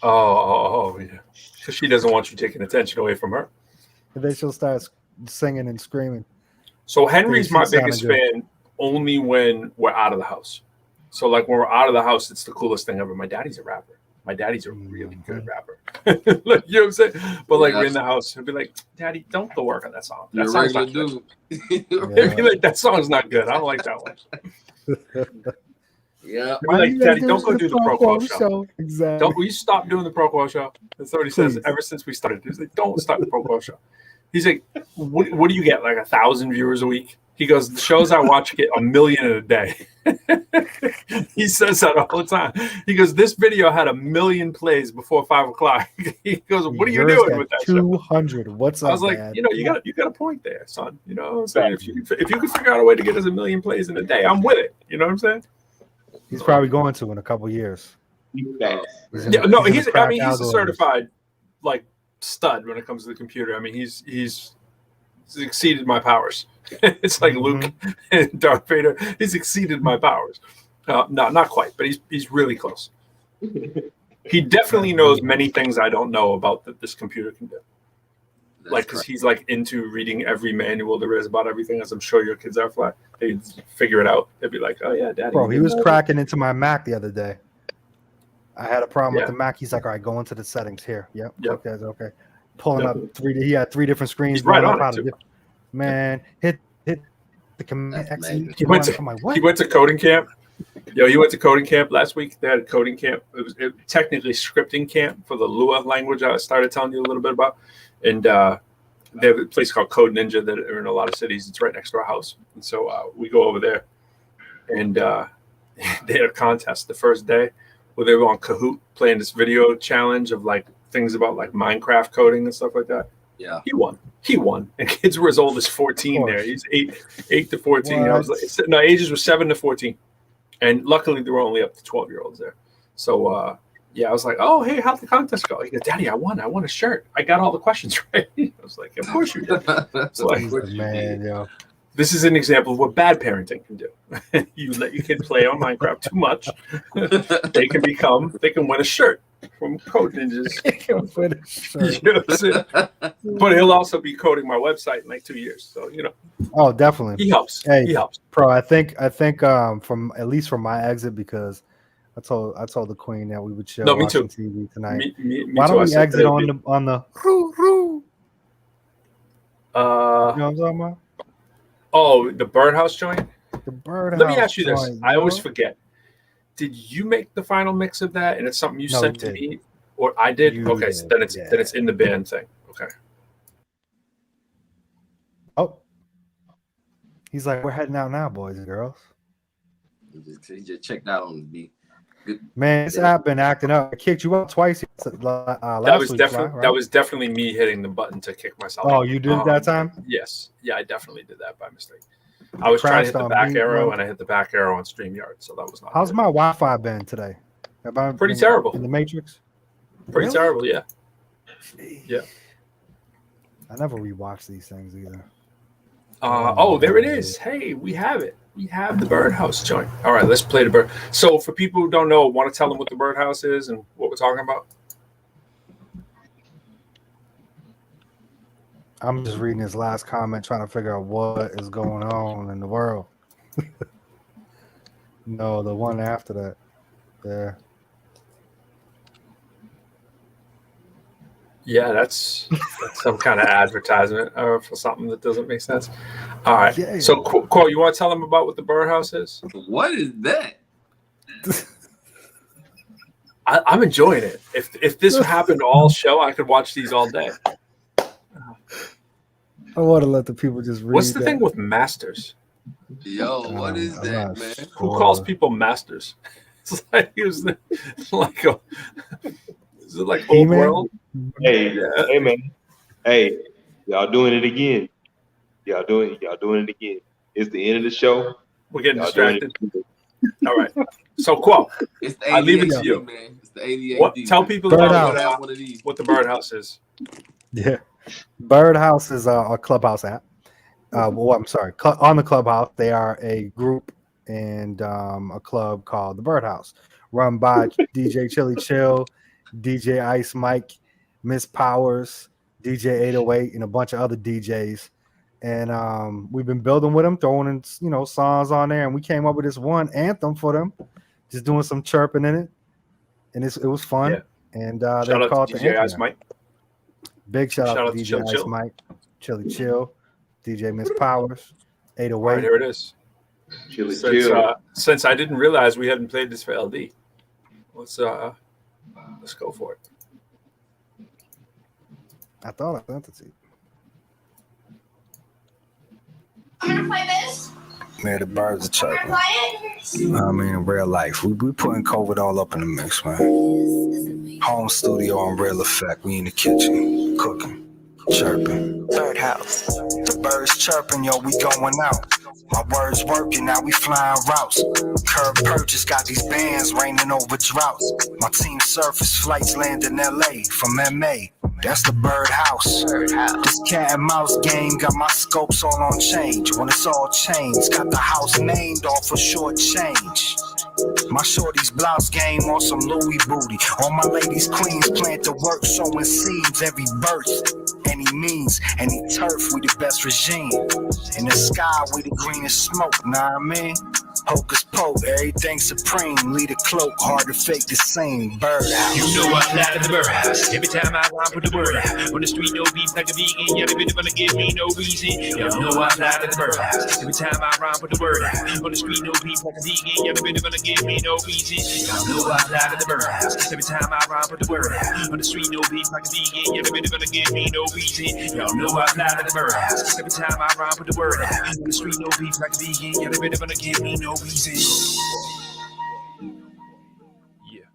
Oh, yeah. So she doesn't want you taking attention away from her. and then she'll start singing and screaming. So Henry's She my sounded biggest good. fan only when we're out of the house. So like when we're out of the house, it's the coolest thing ever. My daddy's a rapper. My daddy's a really good rapper. Like, you know what I'm saying? But like we're in the house, he'll be like, "Daddy, don't go work on that song. That You're a song's regular not good." dude. He'll be like, "That song's not good. I don't like that one." Yeah. He'll be like, "Daddy, don't go do the ProQuo show. Exactly. Don't we stop doing the ProQuo show?" That's what he says Please. ever since we started. He's like, "Don't stop the ProQuo show." He's like, what do you get? Like 1,000 viewers a week? He goes, the shows I watch get 1 million in a day. He says that all the time. He goes, this video had 1 million plays before 5 o'clock. He goes, what are you Yours doing got with that show? 200. What's up, I was like, Dad? you got a point there, son. You know what I'm saying? If you can figure out a way to get us 1 million plays in a day, I'm with it. You know what I'm saying? He's probably going to in a couple years. Yeah, no, he's a certified like stud when it comes to the computer. I mean, he's exceeded my powers. It's like Luke and Darth Vader. He's exceeded my powers. No, not quite, but he's really close. He definitely knows many things I don't know about that this computer can do. Like, because he's like into reading every manual there is about everything, as I'm sure your kids are. Flat, they figure it out. They'd be like, "Oh yeah, Daddy." Bro, he was cracking into my Mac the other day. I had a problem Yeah. with the Mac. He's like, "All right, go into the settings here." Yep. Yep. Okay. Pulling up he had 3 different screens. He's right blowing on up it, out too. of Man, hit the command X. He went to coding camp. He went to coding camp last week. They had a coding camp. It was technically scripting camp for the Lua language I started telling you a little bit about. And they have a place called Code Ninja that are in a lot of cities. It's right next to our house. And so we go over there. And they had a contest the first day where they were on Kahoot playing this video challenge of like things about like Minecraft coding and stuff like that. Yeah. He won. And kids were as old as 14 there. He's 8 to 14. I was like, no, ages were 7 to 14. And luckily they were only up to 12-year-olds there. So I was like, oh, hey, how'd the contest go? He goes, Daddy, I won a shirt. I got all the questions right. I was like, of course you did. So like, this is an example of what bad parenting can do. You let your kid play on Minecraft too much, they can win a shirt from Code Ninjas. You know what I'm saying? But he'll also be coding my website in like 2 years. So, you know. Oh, definitely. He helps. Hey, he helps. Bro, I think from at least from my exit, because I told the Queen that we would show watching TV tonight. Why don't we exit on the you know what I'm talking about? Oh, the birdhouse joint? The birdhouse. Let me ask you this. joint, I always forget. Did you make the final mix of that and it's something you sent to me? Or I did? Okay, so then it's in the band thing. Okay. Oh. He's like, we're heading out now, boys and girls. He just checked out on the beat. Good. Man, this app been acting up. I kicked you out twice. That was definitely me hitting the button to kick myself. Oh, you did it that time? Yes. Yeah, I definitely did that by mistake. I was trying to hit the back arrow and I hit the back arrow on StreamYard, so that was not How's good. my Wi-Fi been today? Pretty terrible. In the Matrix? Pretty terrible, yeah. Yeah. I never rewatch these things either. There it is. Hey, we have it. We have the birdhouse joint. All right, let's play the bird. So for people who don't know, want to tell them what the birdhouse is and what we're talking about? I'm just reading his last comment, trying to figure out what is going on in the world. No, the one after that. There. Yeah, that's some kind of advertisement for something that doesn't make sense. All right. Yeah. So, Quo, you want to tell them about what the birdhouse is? What is that? I'm enjoying it. If this happened all show, I could watch these all day. I want to let the people just read. What's the thing with masters? Yo, what is I'm that, not man? sure. Who calls people masters? It's like he was like a. Is it like old He-Man? world? Hey, Yeah. hey, man. Hey, y'all doing it again. Y'all doing it again. It's the end of the show. We're getting Y'all doing distracted. it again. All right. So, Quo, It's the I leave it to ADHD, you. man. It's the ADHD. What? Tell people Birdhouse. about one of these. what the Birdhouse is. Yeah. Birdhouse is a Clubhouse app. Well, I'm sorry. On the Clubhouse, they are a group and a club called the Birdhouse, run by DJ Chili Chill, DJ Ice Mike, Miss Powers, DJ 808, and a bunch of other DJs. And we've been building with them, throwing in songs on there, and we came up with this one anthem for them, just doing some chirping in it, and it was fun. Yeah. And Shout they out called to the DJ anthem. Ice Mike. Big shout out to DJ Chili Ice Chill. Mike, Chili Chill, DJ Miss Powers, All 808. right, here it is. Chili chill. Since I didn't realize we hadn't played this for LD, let's go for it. I thought I sent it to you. I'm gonna play this. Man, the birds are I'm chirping. gonna play it. I mean, in real life, we putting COVID all up in the mix, man. Home studio on real effect. We in the kitchen, cooking, chirping. Birdhouse. The birds chirping, yo, we going out. My words working, now we flying routes. Curb purchase got these bands raining over droughts. My team surface flights land in LA from MA. That's the Birdhouse. This cat and mouse game got my scopes all on change. When it's all changed, got the house named off a short change. My shorty's blouse game on some Louis booty. All my ladies queens plant the work, sowing seeds every birth. Any means, any turf, we the best regime. In the sky, we the greenest smoke, nah I mean? Hocus poke, everything supreme. Lead a cloak, hard to fake the same. Birdhouse. You know I fly to the birdhouse. Every time I rhyme, put the word out. On the street, no beef like a vegan. Y'all never gonna give me no reason. Y'all know I fly to the birdhouse. Every time I rhyme, put the word out. On the street, no beef like a vegan. Y'all never gonna give me no reason. Y'all know I fly to the birdhouse. Every time I rhyme, put the word out. On the street, no beef like a vegan. Y'all never gonna give me no reason. Y'all know I fly to the birdhouse. Every time I rhyme, put the word out. On the street, no beef like a vegan. Y'all never gonna give me no reason. Yeah.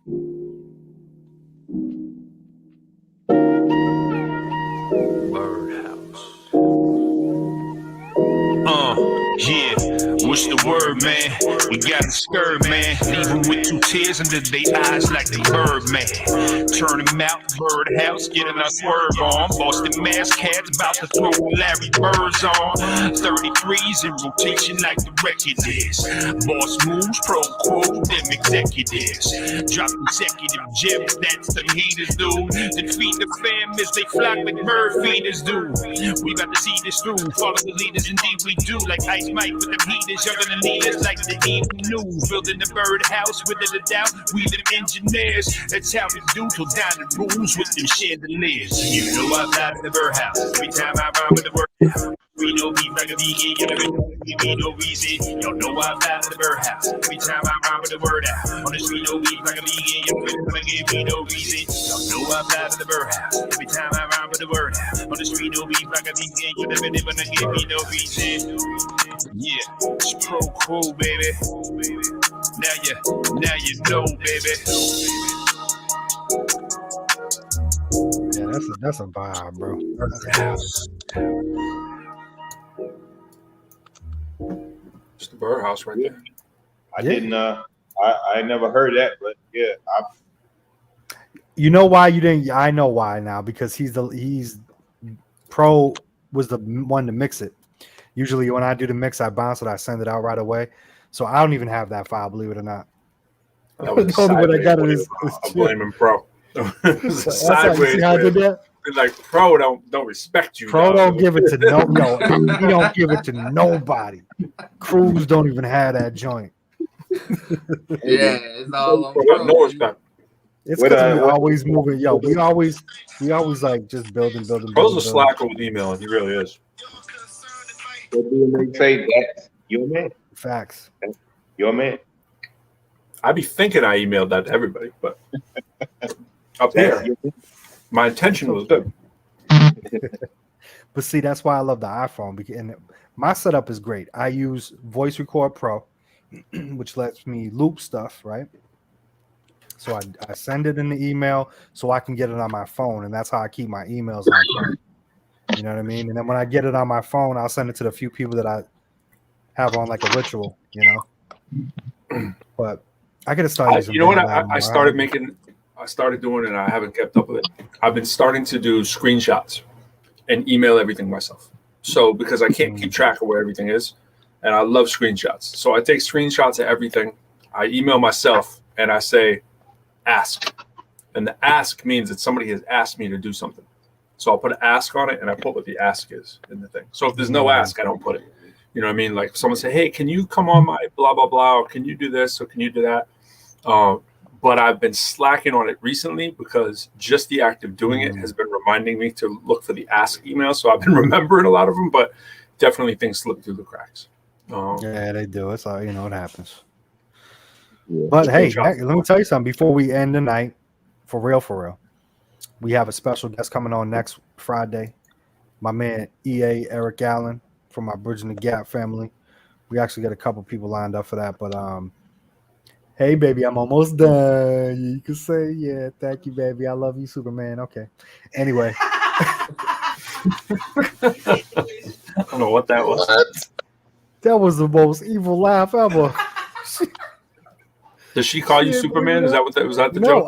Birdhouse. Yeah. What's the word, man? We got a skirt, man. Leave them with 2 tears under their eyes like the bird, man. Turn them out, Birdhouse, getting our swerve on. Boston Mass Cats about to throw Larry Birds on. 33s in rotation like the record is. Boss moves, ProQuo, them executives. Drop consecutive gems, that's the heaters do. Then feed the fam as they flock like bird feeders do. We about to see this through. Follow the leaders, indeed we do. Like Ice Mike with them heaters, younger than leaders like the evening news. Building the Birdhouse, without a doubt, we them engineers. That's how we do till down the rooms with them chandeliers. You know I fly to the Birdhouse. Every time I rhyme with the word. We know beef like a vegan, you never give me no reason. Y'all know I fly to the Birdhouse. Every time I rhyme with the word out. On the street, no beef like a vegan, you never give me no reason. Y'all know I fly to the Birdhouse. Every time I rhyme with the word out. On the street, no beef like a vegan, you never give me no reason. Yeah, it's ProQuo, baby. Now you know, baby. Yeah, that's a vibe, bro. It's the Birdhouse right there. I didn't. I never heard that, but yeah, You know why you didn't? I know why now, because he's Pro was the one to mix it. Usually when I do the mix, I bounce it, I send it out right away. So I don't even have that file, believe it or not. That was The only way I got it is I'm blaming Pro. Sideways. See how I did that? Like Pro don't respect you. Pro dog. don't give it to he don't give it to nobody. Cruz don't even have that joint. Yeah, it's all on Pro got no respect. It's because we always moving. Yo, we always like just building. Pro's a slacker with emailing. He really is. they say that your man. Facts. Your man. I be thinking I emailed that to everybody, but up here, my intention was good. But see, that's why I love the iPhone. And my setup is great. I use Voice Record Pro, which lets me loop stuff, right? So I send it in the email so I can get it on my phone, and that's how I keep my emails on point. You know what I mean? And then when I get it on my phone, I'll send it to the few people that I have on like a ritual, you know. But I could have started using. You know what? I started doing it, and I haven't kept up with it. I've been starting to do screenshots and email everything myself. So because I can't keep track of where everything is, and I love screenshots. So I take screenshots of everything. I email myself and I say, ask. And the ask means that somebody has asked me to do something. So I'll put an ask on it and I put what the ask is in the thing. So if there's no ask, I don't put it. You know what I mean? Like if someone say, hey, can you come on my blah, blah, blah, or can you do this or can you do that? But I've been slacking on it recently because just the act of doing it has been reminding me to look for the ask email. So I've been remembering a lot of them, but definitely things slip through the cracks. Yeah, they do. It's all, you know, it happens. But hey, let me tell you something before we end the night. For real. We have a special guest coming on next Friday. My man EA Eric Allen from our Bridging the Gap family. We actually got a couple people lined up for that, but hey, baby, I'm almost done. You can say, yeah, thank you, baby. I love you, Superman. Okay. Anyway. I don't know what that was. That was the most evil laugh ever. Does she call you Superman? Is that what that was? That the no, joke?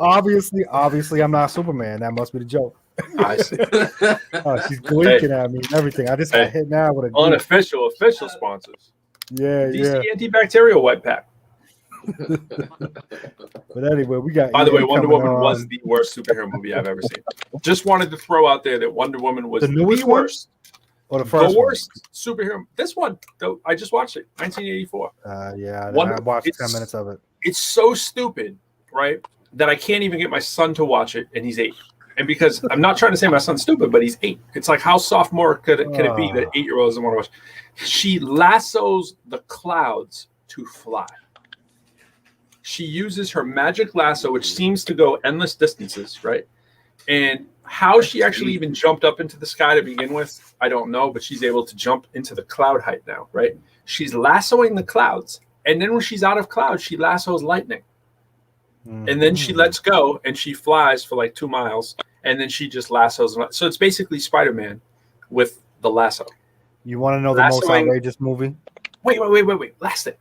Obviously, I'm not Superman. That must be the joke. I see. Oh, she's blinking at me and everything. I just got hit now with a unofficial sponsors. Yeah, DC antibacterial wipe pack. But anyway, we got. By the way, Wonder Woman was the worst superhero movie I've ever seen. Just wanted to throw out there that Wonder Woman was the worst. Or the first worst superhero. This one, though, I just watched it, 1984. Yeah, I watched 10 minutes of it. It's so stupid, right, that I can't even get my son to watch it, and he's 8. And because I'm not trying to say my son's stupid, but he's 8. It's like how sophomore could it be that 8-year-old doesn't want to watch? She lassos the clouds to fly. She uses her magic lasso, which seems to go endless distances, right? And how she actually even jumped up into the sky to begin with, I don't know, but she's able to jump into the cloud height now, right? She's lassoing the clouds. And then when she's out of clouds, she lassos lightning. And then she lets go and she flies for like 2 miles. And then she just lassos. So it's basically Spider-Man with the lasso. You want to know the most outrageous movie? Wait. Last thing.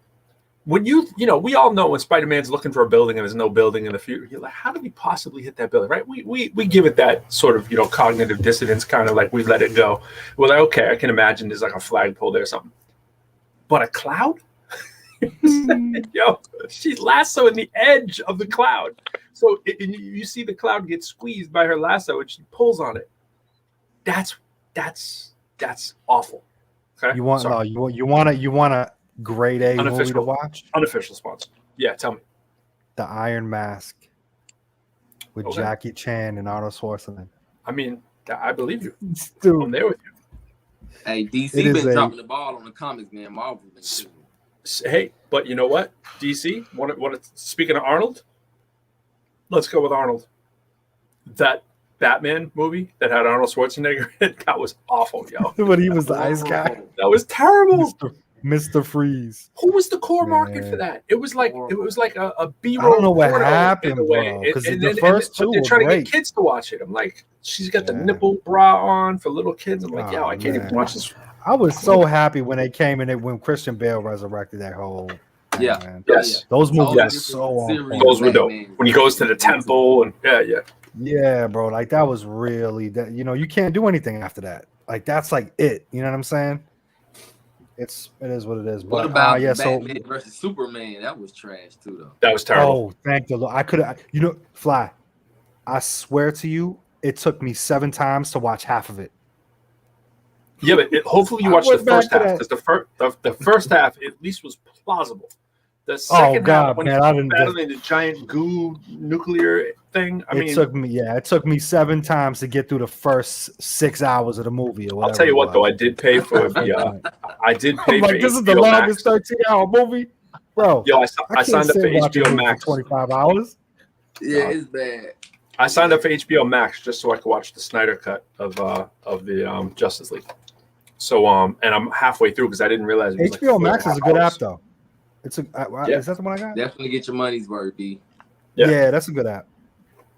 When we all know when Spider-Man's looking for a building and there's no building in the future, you're like, how did he possibly hit that building, right? We give it that sort of, cognitive dissonance, kind of like we let it go. We're like, okay, I can imagine there's like a flagpole there or something. But a cloud? She's lassoing the edge of the cloud. So you see the cloud get squeezed by her lasso and she pulls on it. That's awful. Okay? You want a grade A movie to watch? Unofficial sponsor. Yeah, tell me. The Iron Mask with Jackie Chan and Arnold Schwarzenegger. I mean, I believe you. Dude. I'm there with you. Hey, DC been dropping the ball on the comics, man. Marvel been too. Hey, but you know what? DC, speaking of Arnold, let's go with Arnold. That Batman movie that had Arnold Schwarzenegger in it, that was awful, yo. When he was the ice guy. That was terrible. Mr. Freeze. Who was the core market for that? It was like a B-roll. I don't know what happened, bro. Because the first two they're trying were to get kids to watch it. I'm like, she's got the nipple bra on for little kids. I'm like, I can't even watch this. I was so happy when they came and when Christian Bale resurrected that whole. Man. Yes. Those movies are so on point. Those were dope. When he goes to the temple and Yeah, bro. Like that was really that. You can't do anything after that. Like that's like it. You know what I'm saying? It is what it is. What but about Batman versus Superman? That was trash too, though. That was terrible. Oh, thank the Lord. I could have. Fly. I swear to you, it took me 7 times to watch half of it. Yeah, but hopefully you watched the first half because the first half at least was plausible. The second half, when he's battling the giant goo nuclear thing, it took me 7 times to get through the first 6 hours of the movie. Or whatever. I'll tell you what, though, I did pay for the. I did pay for. This is the longest 13-hour movie, bro. Yo, I signed up for HBO Max. 25 hours. Yeah, it's bad. I signed up for HBO Max just so I could watch the Snyder cut of the Justice League. So and I'm halfway through because I didn't realize it was HBO like Max is a good app though. It's a Yeah. is that the one I got? Definitely get your money's worth, B. Yeah. That's a good app.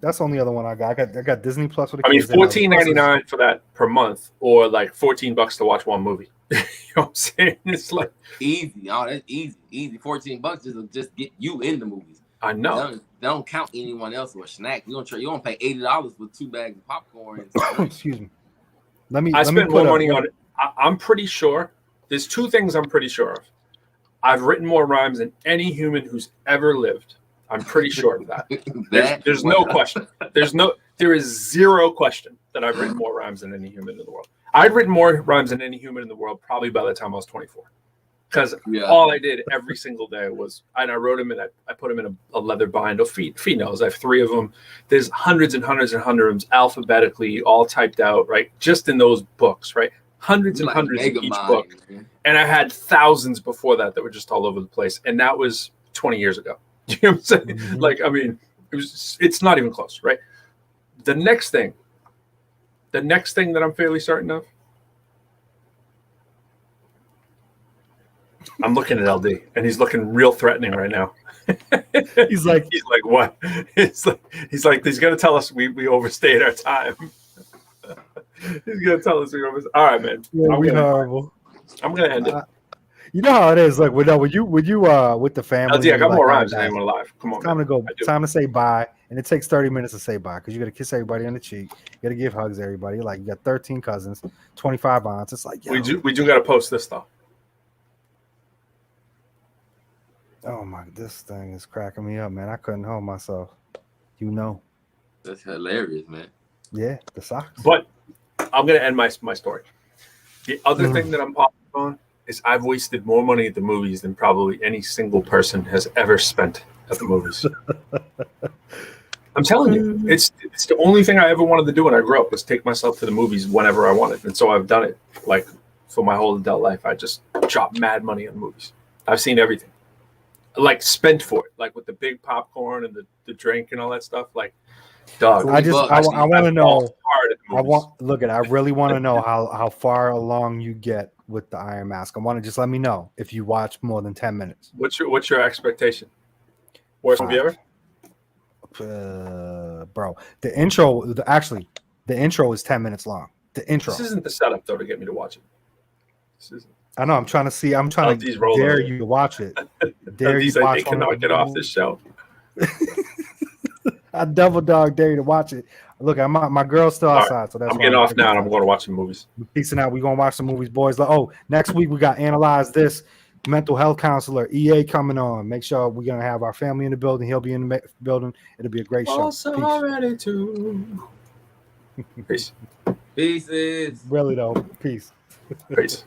That's the only other one I got. I got Disney Plus with the I mean, kids. and $14.99 for that per month, or like $14 to watch one movie. You know what I'm saying? It's like Easy. Oh, that's easy. $14 just get you in the movies. I know. They don't count anyone else or a snack. You don't pay $80 for 2 bags of popcorn. Excuse me. I spend more money on it. I'm pretty sure. There's two things I'm pretty sure of. I've written more rhymes than any human who's ever lived. I'm pretty sure of that. There's no question. There is zero question that I've written more rhymes than any human in the world. I'd written more rhymes than any human in the world probably by the time I was 24. Because all I did every single day was, and I wrote them and I put them in a leather bind of females. I have 3 of them. There's hundreds and hundreds and hundreds alphabetically, all typed out, right? Just in those books, right? Hundreds and hundreds in each book. And I had thousands before that were just all over the place. And that was 20 years ago. You know what I'm saying? Mm-hmm. Like, I mean, it's not even close, right? The next thing that I'm fairly certain of, I'm looking at LD, and he's looking real threatening right now. he's like, what? He's like, he's gonna tell us we overstayed our time. He's gonna tell us we overstayed. All right, man. Yeah, horrible. I'm gonna end it. You know how it is. Like, when you with the family. LD, I got more rhymes than anyone alive. Come on, it's time to go. Time to say bye, and it takes 30 minutes to say bye because you got to kiss everybody on the cheek. You got to give hugs to everybody. Like, you got 13 cousins, 25 aunts. It's like, yo. we do got to post this though. Oh my, this thing is cracking me up, man. I couldn't hold myself. You know. That's hilarious, man. Yeah, the socks. But I'm gonna end my story. The other thing that I'm positive on is I've wasted more money at the movies than probably any single person has ever spent at the movies. I'm telling you, it's the only thing I ever wanted to do when I grew up was take myself to the movies whenever I wanted, and so I've done it. Like for my whole adult life, I just dropped mad money on movies. I've seen everything. Like spent for it, like with the big popcorn and the drink and all that stuff. Like, dog. I want to know. I really want to know how far along you get with the Iron Mask. I want to just let me know if you watch more than 10 minutes. What's your expectation? Worst movie ever? Bro, the intro. The intro is 10 minutes long. The intro. This isn't the setup though to get me to watch it. This isn't. I know. I'm trying to dare you to watch it. Dare you to watch it. They cannot get off this show. I double dog dare you to watch it. Look, my girl's still outside, so that's I'm getting off now, and I'm going to watch some movies. We're peacing out. We're going to watch some movies, boys. Oh, next week we got Analyze This. Mental health counselor EA coming on. Make sure we're going to have our family in the building. He'll be in the building. It'll be a great show. Also ready to. Peace. Pieces. Really though. Peace. Peace.